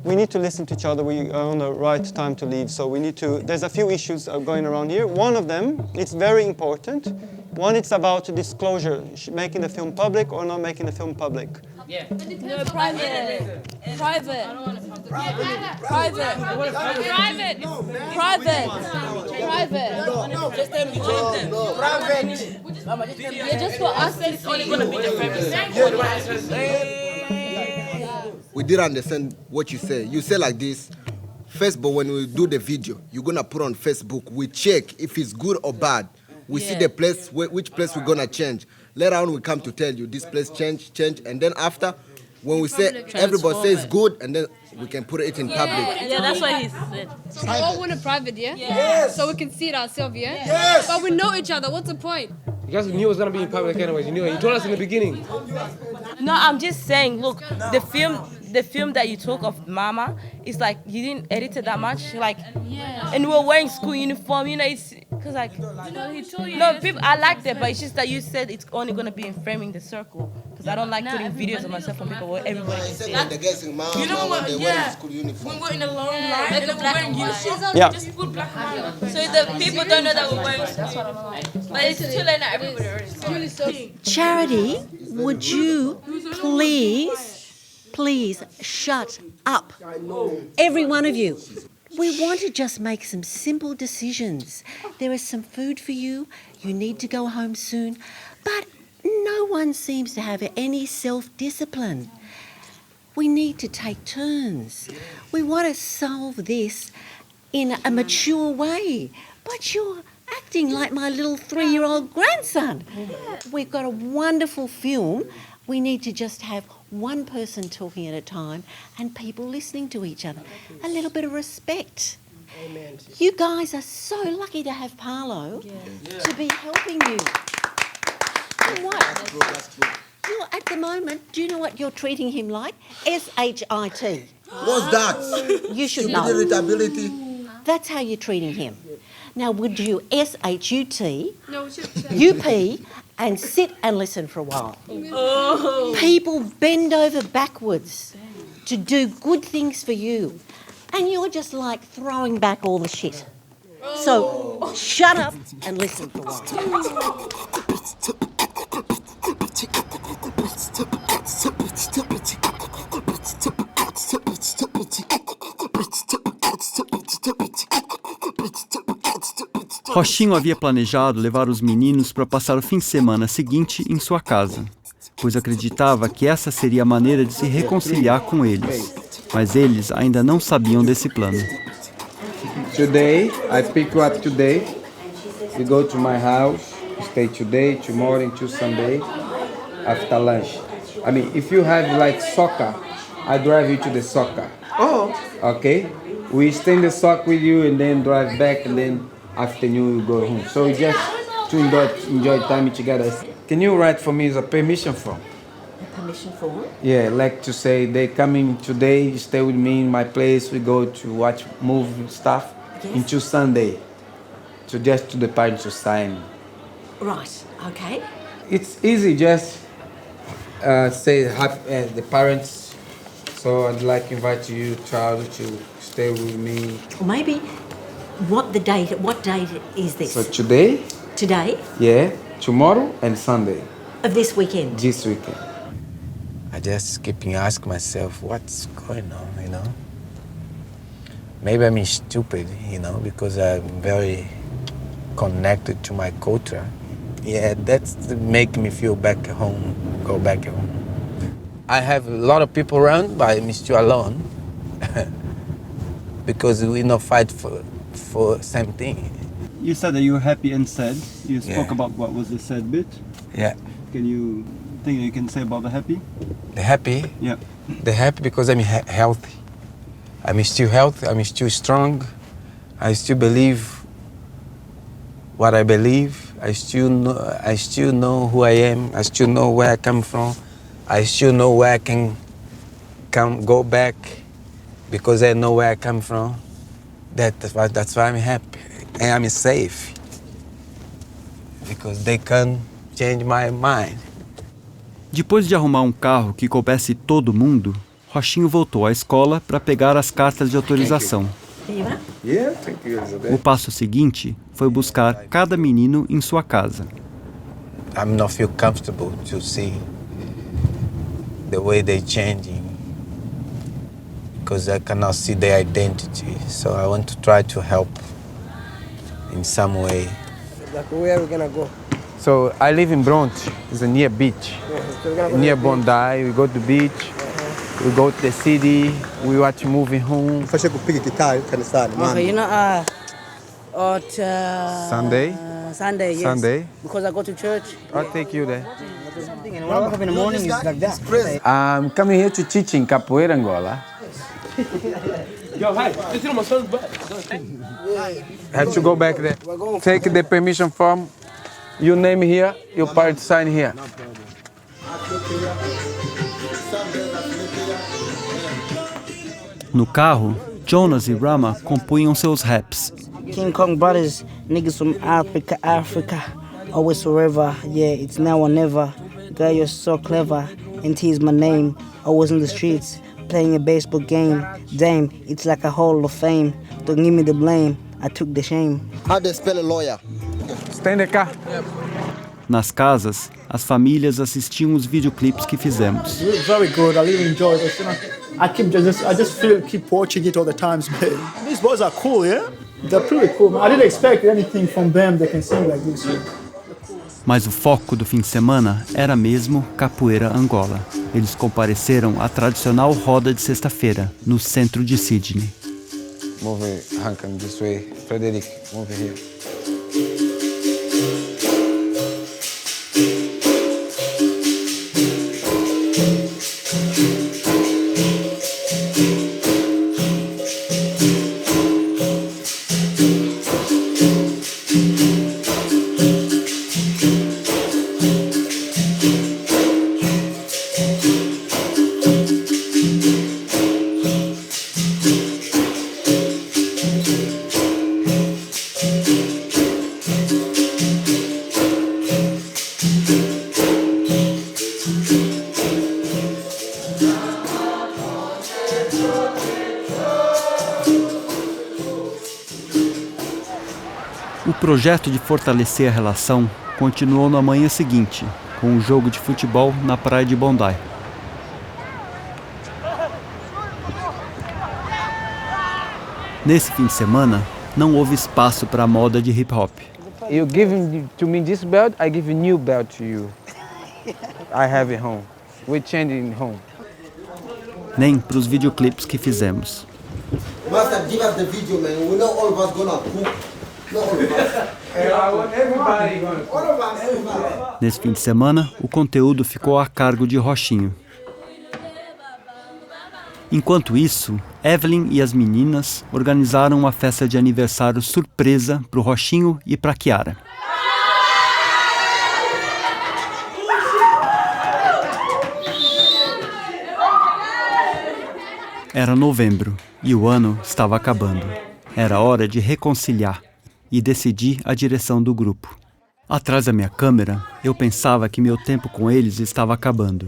we need to listen to each other. We are on the right time to leave, so we need to, there's a few issues going around here. One of them, it's very important. One, it's about disclosure, making the film public or not making the film public. Yeah. No, private. Private. Private. Yeah, just for us. It's only going to be the We didn't understand what you say. You say like this. First, but when we do the video, you're gonna put on Facebook. We check if it's good or bad. We see the place, which place we're gonna change. Later on, we come to tell you this place change, and then after, when we say everybody says good, and then we can put it in public. Yeah, that's what he said. So we all want it private, yeah? Yes. So we can see it ourselves, yeah? Yes. But we know each other. What's the point? You guys knew it was gonna be in public anyways. You knew it. You told us in the beginning. No, I'm just saying. Look, the film that you took of Mama, it's like you didn't edit it that much, like, and we were wearing school uniform. You know, it's because like, he told you. no, people, I liked it, but it's just that you said it's only gonna be in framing the circle. Because I don't like putting videos of myself from people where everybody can see it. They're guessing Mama, You know what? they're wearing school uniform. When we're in a long line, Make and it we're black wearing and white. uniforms, Yeah. just put black and white. So the people don't know that we're wearing school. That's what I'm like. But it's too late now. Everybody already saw it. Charity, would you please shut up? Every one of you. We want to just make some simple decisions. There is some food for you. You need to go home soon. But no one seems to have any self-discipline. We need to take turns. We want to solve this in a mature way. But you're acting like my little 3-year-old grandson. We've got a wonderful film. We need to just have one person talking at a time and people listening to each other. A little bit of respect. Amen. You guys are so lucky to have Paulo to be helping you. And what? You're at the moment, do you know what you're treating him like? SHIT. What's that? You should know. Irritability. That's how you're treating him. Now, would you SHUT, No, we should UP, and sit and listen for a while. People bend over backwards to do good things for you, and you're just like throwing back all the shit. So shut up and listen for a while. Rochinho havia planejado levar os meninos para passar o fim de semana seguinte em sua casa, pois acreditava que essa seria a maneira de se reconciliar com eles, mas eles ainda não sabiam desse plano. Today, I pick you up today. You go to my house, stay today, tomorrow, until Sunday, after lunch. I mean, if you have like soccer, I drive you to the soccer. Oh. Okay? We stay in the soccer with you and then drive back and then afternoon we go home. So just to enjoy time together. Can you write for me as a permission form? A permission form? Yeah, like to say they coming today, stay with me in my place, we go to watch movie stuff until Sunday. So just to the parents to sign. Right, okay. It's easy, just say the parents. So I'd like to invite you, child, to stay with me. Or maybe what date is this? So today? Today? Yeah, tomorrow and Sunday. Of this weekend? This weekend. I just keep asking myself, what's going on, you know? Maybe I'm stupid, you know, because I'm very connected to my culture. Yeah, that's make me feel back home, go back home. I have a lot of people around, but I'm still alone. Because we not fight for same thing. You said that you were happy and sad. You spoke about what was the sad bit. Yeah. Can you think you can say about the happy? The happy? Yeah. The happy because I'm healthy. I'm still healthy, I'm still strong. I still believe what I believe. I still know who I am. I still know where I come from. I still know where I can go back because I know where I come from. That's why I'm happy and I'm safe because they can change my mind. Depois de arrumar carro que coubesse todo mundo, Rochinho voltou à escola para pegar as cartas de autorização. O passo seguinte foi buscar cada menino em sua casa. I'm not feel comfortable to see the way they're changing because I cannot see their identity. So I want to try to help in some way. Like, where are we gonna go? So I live in Bronx. It's a near beach. Near Bondi. We go to the beach. We go to the city. We watch movie home. Okay, you know, Sunday? Sunday, yes. Sunday? Because I go to church. I'll take you there. And what I wake up in the morning is like that. I'm coming here to teach in Capoeira, Angola. Yo, hi. This is my son's butt. I have to go back there. Take the permission form. Your name here, your parents sign here. No carro, Jonas e Rama compunham seus raps. King Kong brothers, niggas from Africa, always forever, yeah, it's now or never. Girl, you're so clever, and T is my name. Always in the streets, playing a baseball game. Damn, it's like a hall of fame. Don't give me the blame, I took the shame. How do you spell a lawyer? Stay in the car. Nas casas, as famílias assistiam os videoclipes que fizemos. Very good. I really enjoyed it. You know, I just keep watching it all the times, man. These boys are cool, yeah. They're pretty cool, man. I didn't expect anything from them. They can sing like this. Yeah. Mas o foco do fim de semana era mesmo Capoeira Angola. Eles compareceram à tradicional roda de sexta-feira, no centro de Sydney. Move Hankan this way. Frederick, move here. projeto de fortalecer a relação continuou na manhã seguinte, com um jogo de futebol na praia de Bondi. Nesse fim de semana, não houve espaço para a moda de hip-hop. You giving to me this belt, I give a new belt to you. I have it home. We're changing home. Nem para os videoclipes que fizemos. Master, give us the video, man. We know all of us gonna cook. Not all of us. Everybody gonna cook. All of us. Nesse fim de semana, o conteúdo ficou a cargo de Rochinho. Enquanto isso, Evelyn e as meninas organizaram uma festa de aniversário surpresa para o Rochinho e para a Kiara. Era novembro e o ano estava acabando. Era hora de reconciliar e decidir a direção do grupo. Atrás da minha câmera, eu pensava que meu tempo com eles estava acabando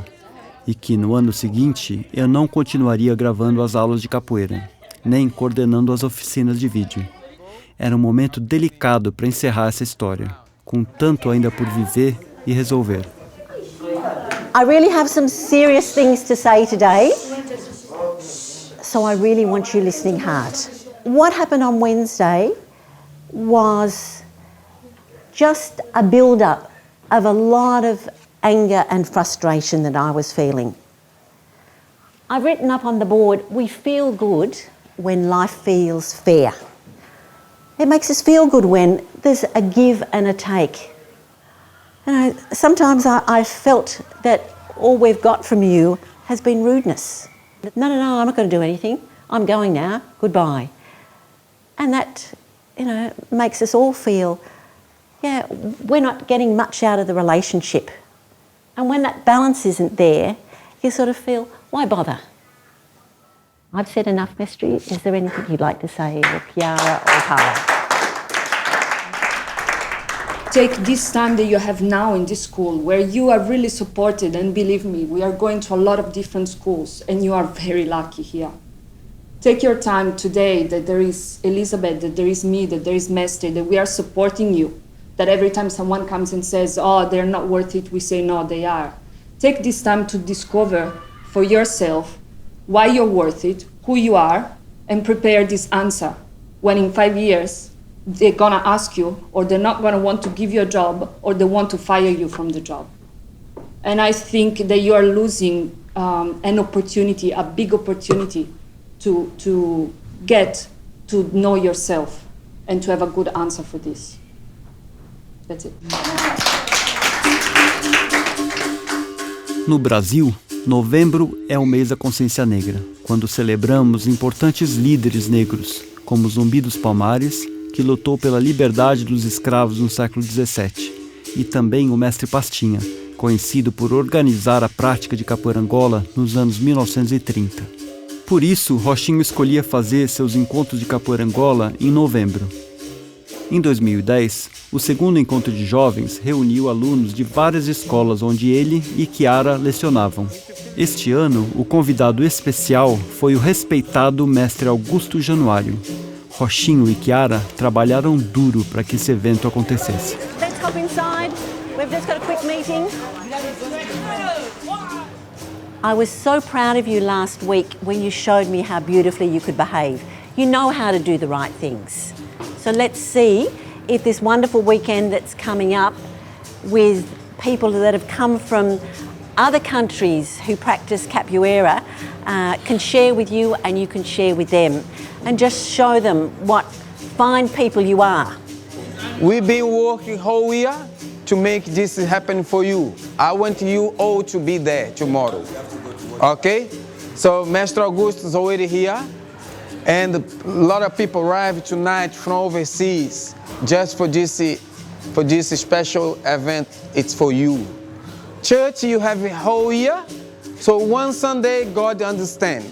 e que no ano seguinte eu não continuaria gravando as aulas de capoeira, nem coordenando as oficinas de vídeo. Era um momento delicado para encerrar essa história, com tanto ainda por viver e resolver. I really have some serious things to say today, so I really want you listening hard. What happened on Wednesday was just a build-up of a lot of anger and frustration that I was feeling. I've written up on the board, we feel good when life feels fair. It makes us feel good when there's a give and a take. Sometimes I felt that all we've got from you has been rudeness. No, I'm not going to do anything. I'm going now. Goodbye. And that, makes us all feel, we're not getting much out of the relationship. And when that balance isn't there, you sort of feel, why bother? I've said enough, Mestre. Is there anything you'd like to say, or Chiara or Paulo? Take this time that you have now in this school, where you are really supported, and believe me, we are going to a lot of different schools, and you are very lucky here. Take your time today that there is Elizabeth, that there is me, that there is Mestre, that we are supporting you. That every time someone comes and says, oh, they're not worth it, we say, no, they are. Take this time to discover for yourself why you're worth it, who you are, and prepare this answer. When in 5 years, they're gonna ask you, or they're not gonna want to give you a job, or they want to fire you from the job. And I think that you are losing an opportunity, a big opportunity, to get to know yourself and to have a good answer for this. That's it. No Brasil, novembro é o mês da consciência negra, quando celebramos importantes líderes negros, como Zumbi dos Palmares, que lutou pela liberdade dos escravos no século XVII, e também o mestre Pastinha, conhecido por organizar a prática de capoeira Angola nos anos 1930. Por isso, Rochinho escolhia fazer seus encontros de capoeira Angola em novembro. Em 2010, o segundo encontro de jovens reuniu alunos de várias escolas onde ele e Chiara lecionavam. Este ano, o convidado especial foi o respeitado mestre Augusto Januário. Rochinho e Chiara trabalharam duro para que esse evento acontecesse. Let's hop inside. We've just got a quick meeting. I was so proud of you last week when you showed me how beautifully you could behave. You know how to do the right things. So let's see if this wonderful weekend that's coming up with people that have come from other countries who practice capoeira can share with you and you can share with them and just show them what fine people you are. We've been working whole year to make this happen for you. I want you all to be there tomorrow. Okay? So Mestre Augusto is already here. And a lot of people arrive tonight from overseas just for this special event. It's for you. Church, you have a whole year. So one Sunday, God understands.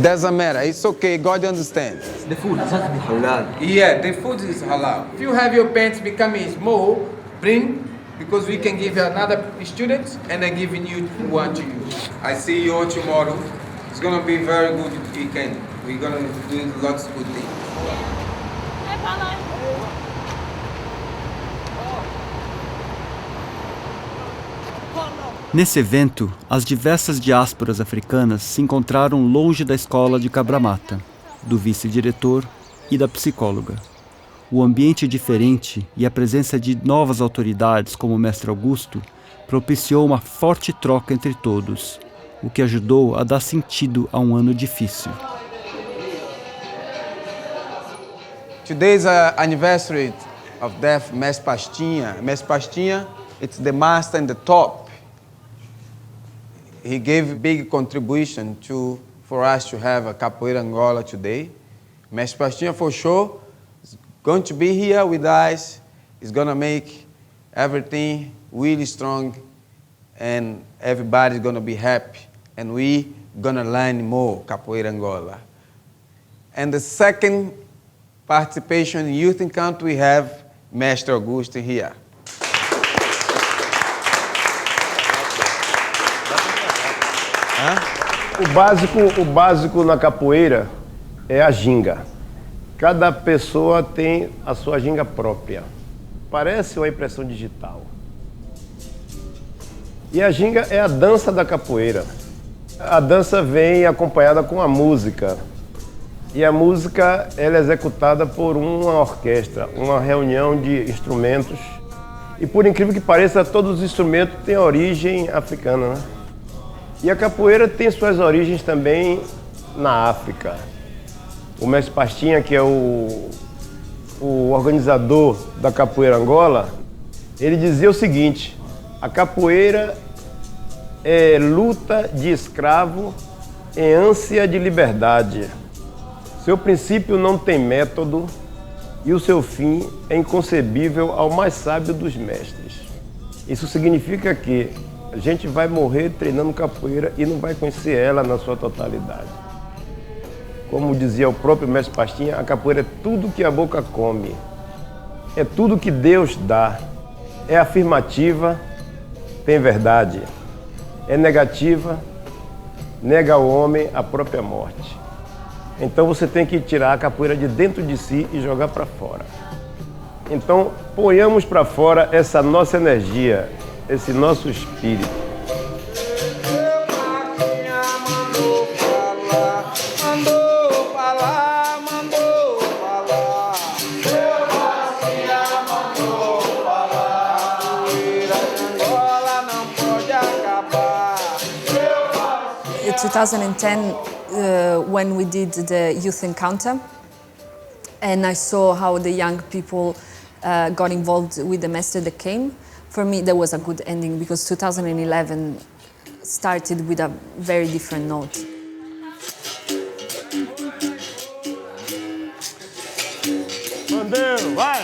Doesn't matter. It's okay. God understands. The food has to be halal. Yeah, the food is halal. If you have your pants becoming small, bring, because we can give another student and I'm giving you one to you. I see you all tomorrow. It's going to be very good weekend. We're going to do lots of good things. Nesse evento, as diversas diásporas africanas se encontraram longe da escola de Cabramata, do vice-diretor e da psicóloga. O ambiente diferente e a presença de novas autoridades como o mestre Augusto propiciou uma forte troca entre todos, o que ajudou a dar sentido a um ano difícil. Today's anniversary of death, Mestre Pastinha. Mestre Pastinha, it's the master in the top. He gave a big contribution for us to have a Capoeira Angola today. Mestre Pastinha, for sure, is going to be here with us. He's going to make everything really strong, and everybody's going to be happy. And we going to learn more Capoeira Angola. And the second participation in Youth Encounter, we have Mestre Augusto here. O básico na capoeira é a ginga. Cada pessoa tem a sua ginga própria. Parece uma impressão digital. E a ginga é a dança da capoeira. A dança vem acompanhada com a música. E a música ela é executada por uma orquestra, uma reunião de instrumentos. E por incrível que pareça, todos os instrumentos têm origem africana, né? E a capoeira tem suas origens também na África. O mestre Pastinha, que é o organizador da Capoeira Angola, ele dizia o seguinte: a capoeira é luta de escravo em ânsia de liberdade. Seu princípio não tem método e o seu fim é inconcebível ao mais sábio dos mestres. Isso significa que a gente vai morrer treinando capoeira e não vai conhecer ela na sua totalidade. Como dizia o próprio mestre Pastinha, a capoeira é tudo que a boca come, é tudo que Deus dá, é afirmativa, tem verdade, é negativa, nega ao homem a própria morte. Então você tem que tirar a capoeira de dentro de si e jogar para fora. Então ponhamos para fora essa nossa energia, esse nosso espírito. In 2010, when we did the youth encounter, and I saw how the young people got involved with the master that came. For me, that was a good ending because 2011 started with a very different note. Mandeu, vai!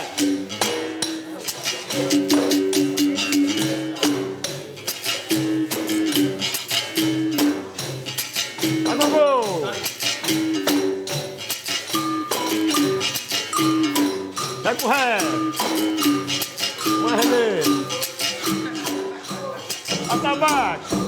Vai correr! Vai render! Até baixo!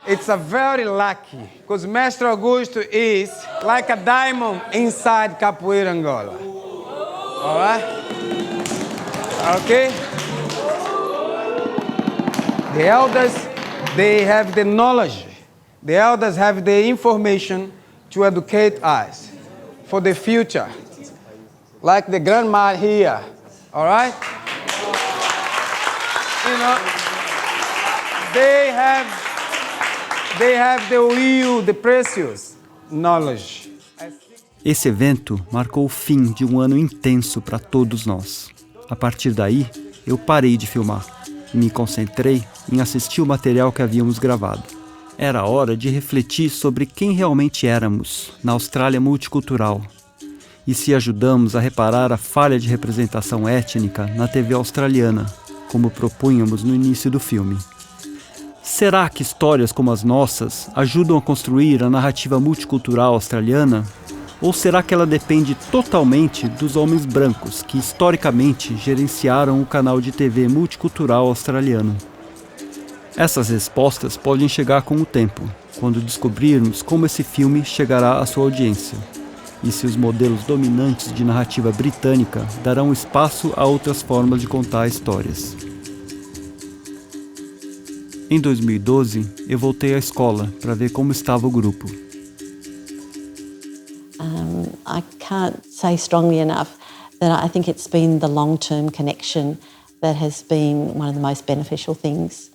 It's a very lucky, because Mestre Augusto is like a diamond inside Capoeira Angola. All right? Okay? The elders, they have the knowledge. The elders have the information to educate us for the future. like the grandma here, all right? You know, they have the real, the precious knowledge. Esse evento marcou o fim de um ano intenso para todos nós. A partir daí, eu parei de filmar e me concentrei em assistir o material que havíamos gravado. Era hora de refletir sobre quem realmente éramos na Austrália multicultural e se ajudamos a reparar a falha de representação étnica na TV australiana, como propunhamos no início do filme. Será que histórias como as nossas ajudam a construir a narrativa multicultural australiana? Ou será que ela depende totalmente dos homens brancos que historicamente gerenciaram o canal de TV multicultural australiano? Essas respostas podem chegar com o tempo, quando descobrirmos como esse filme chegará à sua audiência e se os modelos dominantes de narrativa britânica darão espaço a outras formas de contar histórias. Em 2012, eu voltei à escola para ver como estava o grupo. I can't say strongly enough that I think it's been the long-term connection that has been one of the most beneficial things.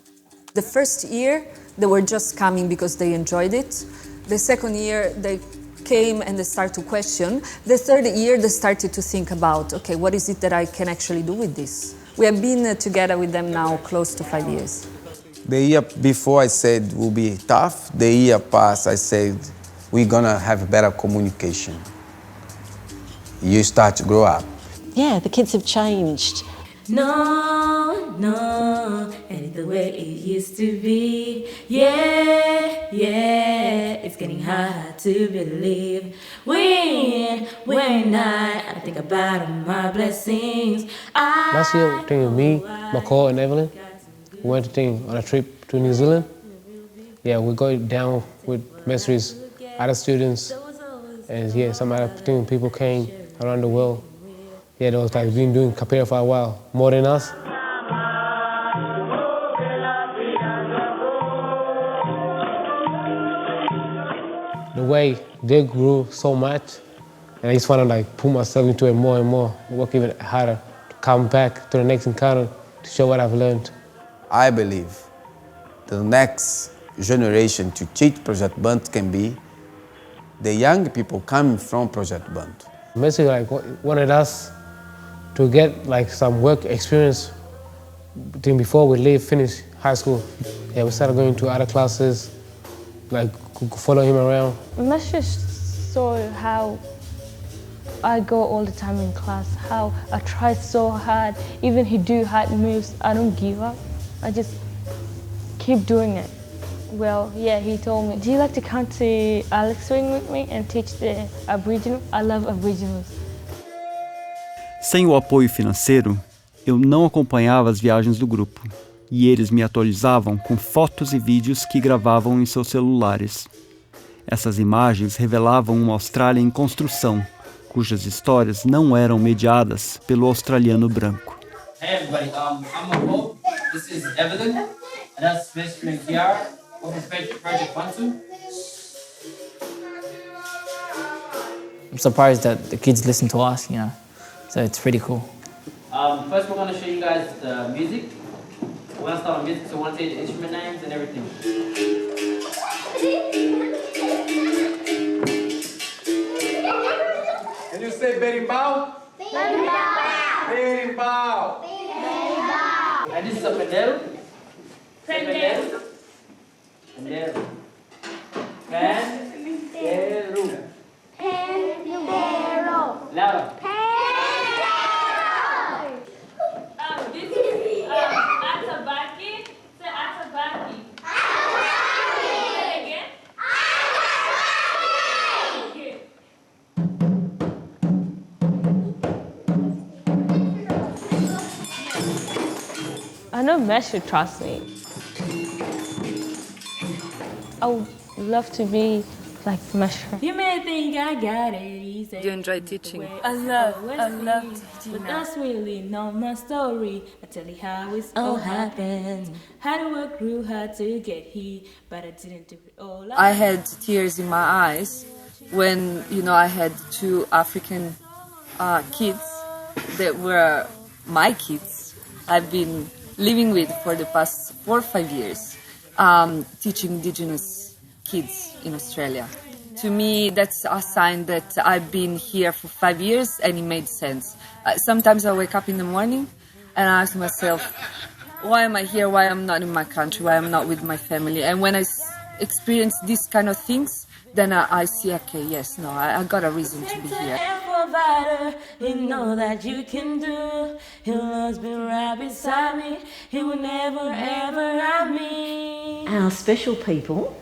The first year, they were just coming because they enjoyed it. The second year, they came and they started to question. The third year, they started to think about, okay, what is it that I can actually do with this? We have been together with them now close to 5 years. The year before I said it will be tough. The year past I said we're gonna have better communication. You start to grow up. Yeah, the kids have changed. No, no, ain't the way it used to be. Yeah, yeah, it's getting hard to believe. When I think about my blessings. Last year, me, McCall, and Evelyn, we went on a trip to New Zealand. Yeah, we go down with Mesri's other students, and yeah, some other people came around the world. Yeah, they was like been doing capoeira for a while, more than us. The way they grew so much, and I just want to like put myself into it more and more, work even harder to come back to the next encounter to show what I've learned. I believe the next generation to teach Project Bunt can be the young people coming from Project Bunt. Messi like wanted us to get like some work experience before we finish high school. Yeah, we started going to other classes, like follow him around. Let's just saw how I go all the time in class, how I try so hard, even he do hard moves, I don't give up. I just keep doing it. Well, yeah, he told me, do you like to come to Alex Swing with me and teach the Aboriginal? I love Aboriginals. Sem o apoio financeiro, eu não acompanhava as viagens do grupo, e eles me atualizavam com fotos e vídeos que gravavam em seus celulares. Essas imagens revelavam uma Austrália em construção, cujas histórias não eram mediadas pelo australiano branco. Hey everybody, I'm Paul. This is Evelyn, and that's Mr. and Kiara. Welcome to Project Buntu. I'm surprised that the kids listen to us, you know, so it's pretty cool. First we're going to show you guys the music. We're going to start on music, so we want to say the instrument names and everything. Can you say berimbau? Berimbau. Berimbau. Berimbau. And this is a pendero. Pendero. Pendero. Pendero. Pendero. Louder. This is atabaki. Say atabaki. Atabaki. Say it again. Atabaki. I know Mesh should trust me. I would love to be like Mesh. You may think I got it easy. You enjoy teaching? I love teaching. But that's really not my story. I tell you how it's all happened. How to work real hard to get here, but I didn't do it all. I had tears in my eyes when, I had two African kids that were my kids. I've been living with for the past 4 or 5 years, teaching Indigenous kids in Australia. To me, that's a sign that I've been here for 5 years and it made sense. Sometimes I wake up in the morning and I ask myself, why am I here? Why am I not in my country? Why am I not with my family? And when I experience these kind of things, then I see, okay, yes, no, I got a reason to be here. Provider, you know that you can do. He'll always be right beside me. He will never ever have me. Our special people,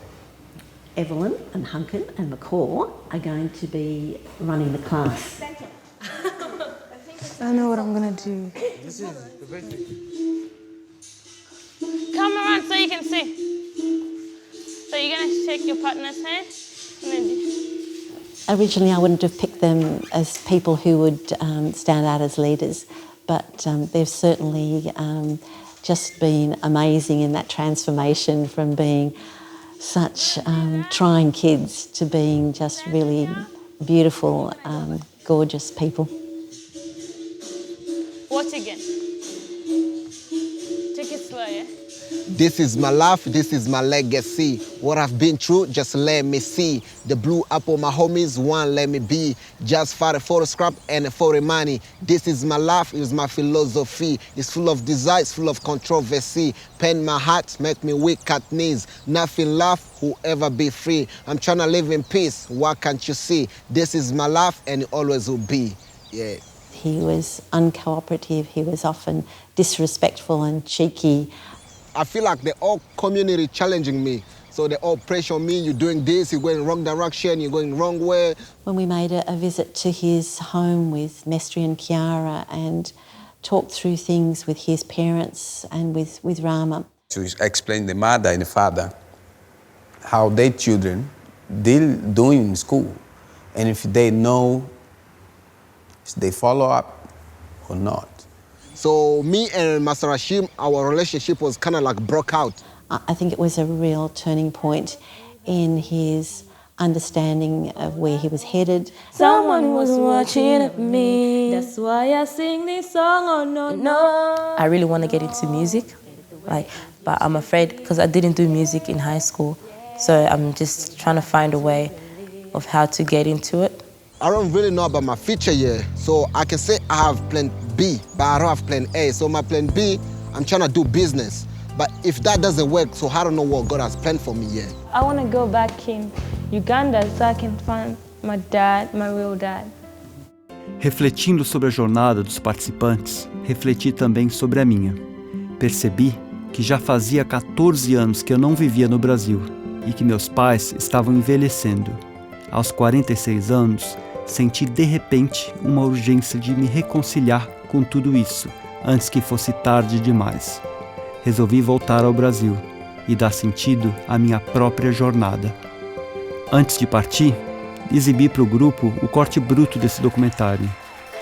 Evelyn and Hunkin and McCaw, are going to be running the class. I know what I'm gonna do. This is the basic. Come around so you can see. So you're gonna shake your partner's hand and then Originally, I wouldn't have picked them as people who would stand out as leaders, but they've certainly just been amazing in that transformation from being such trying kids to being just really beautiful, gorgeous people. watch again. Take it slow, yeah? This is my life, this is my legacy. What I've been through, just let me see. The blue apple, my homies, one let me be. Just for the photo scrap and for the money. This is my life, it's my philosophy. It's full of desires, full of controversy. Pain my heart, make me weak at knees. Nothing laugh, whoever be free. I'm trying to live in peace, what can't you see? This is my life and it always will be, yeah. He was uncooperative, he was often disrespectful and cheeky. I feel like the whole community challenging me. So they all pressure me, you're doing this, you're going in the wrong direction, you're going the wrong way. When we made a visit to his home with Mestri and Kiara and talked through things with his parents and with Rama. To explain the mother and the father how their children doing in school, and if they know, if they follow up or not. So me and Master Hashim, our relationship was kind of like broke out. I think it was a real turning point in his understanding of where he was headed. Someone was watching me. That's why I sing this song, oh no, no. I really want to get into music, but I'm afraid because I didn't do music in high school. So I'm just trying to find a way of how to get into it. I don't really know about my future yet, so I can say I have plan B, but I don't have plan A. So my plan B, I'm trying to do business. But if that doesn't work, so I don't know what God has planned for me yet. I want to go back in Uganda so I can find my dad, my real dad. Refletindo sobre a jornada dos participantes, refleti também sobre a minha. Percebi que já fazia 14 anos que eu não vivia no Brasil e que meus pais estavam envelhecendo. Aos 46 anos, senti de repente uma urgência de me reconciliar com tudo isso, antes que fosse tarde demais. Resolvi voltar ao Brasil e dar sentido à minha própria jornada. Antes de partir, exibi para o grupo o corte bruto desse documentário.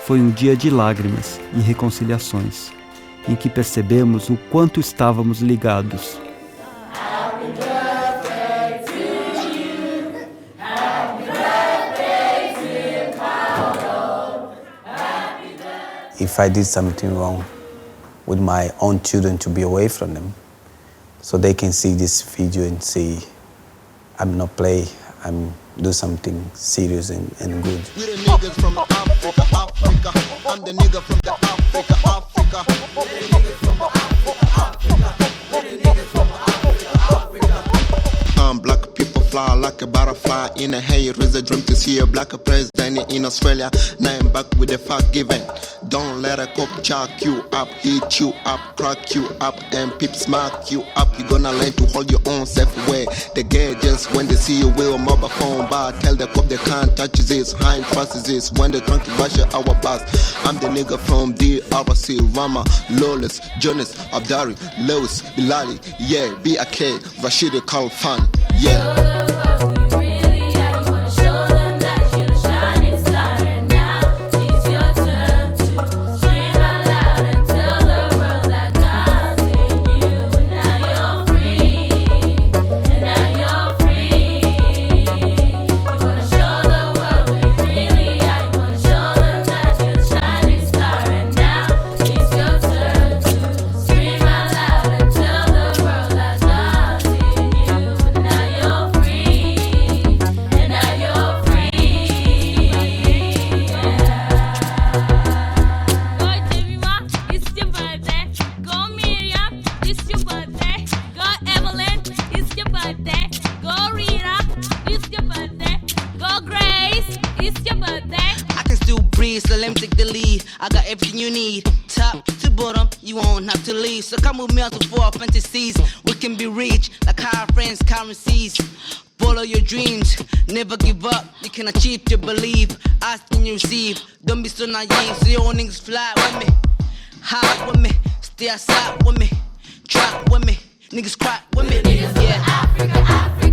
Foi um dia de lágrimas e reconciliações, em que percebemos o quanto estávamos ligados. If I did something wrong with my own children, to be away from them, so they can see this video and say, I'm not play, I'm do something serious and good. We the niggas from Africa, Africa. I'm the nigga from the Africa, Africa. We the niggas from Africa, Africa. We the niggas from Africa, Africa. Black people fly like a butterfly in a hay. Raise a dream to see a black president in Australia. Now I'm back with the forgiven. Don't let a cop chuck you up, hit you up, crack you up, and peep smack you up. You're gonna learn to hold your own self away. They get just when they see you with a mobile phone, but tell the cop they can't touch this, high fast this when they trying to rush our bus. I'm the nigga from DRC, Rama, Lawless, Jonas, Abdari, Lewis, Bilali, yeah, BAK, Rashid Khalfan, yeah. you won't have to leave. So come with me out to for our fantasies. We can be rich, like our friends, currencies. Follow your dreams, never give up. You can achieve to believe. Ask and you receive. Don't be so naive. So your niggas fly with me, high with me, stay outside with me, trap with me, niggas cry with me. Yeah. Africa, Africa.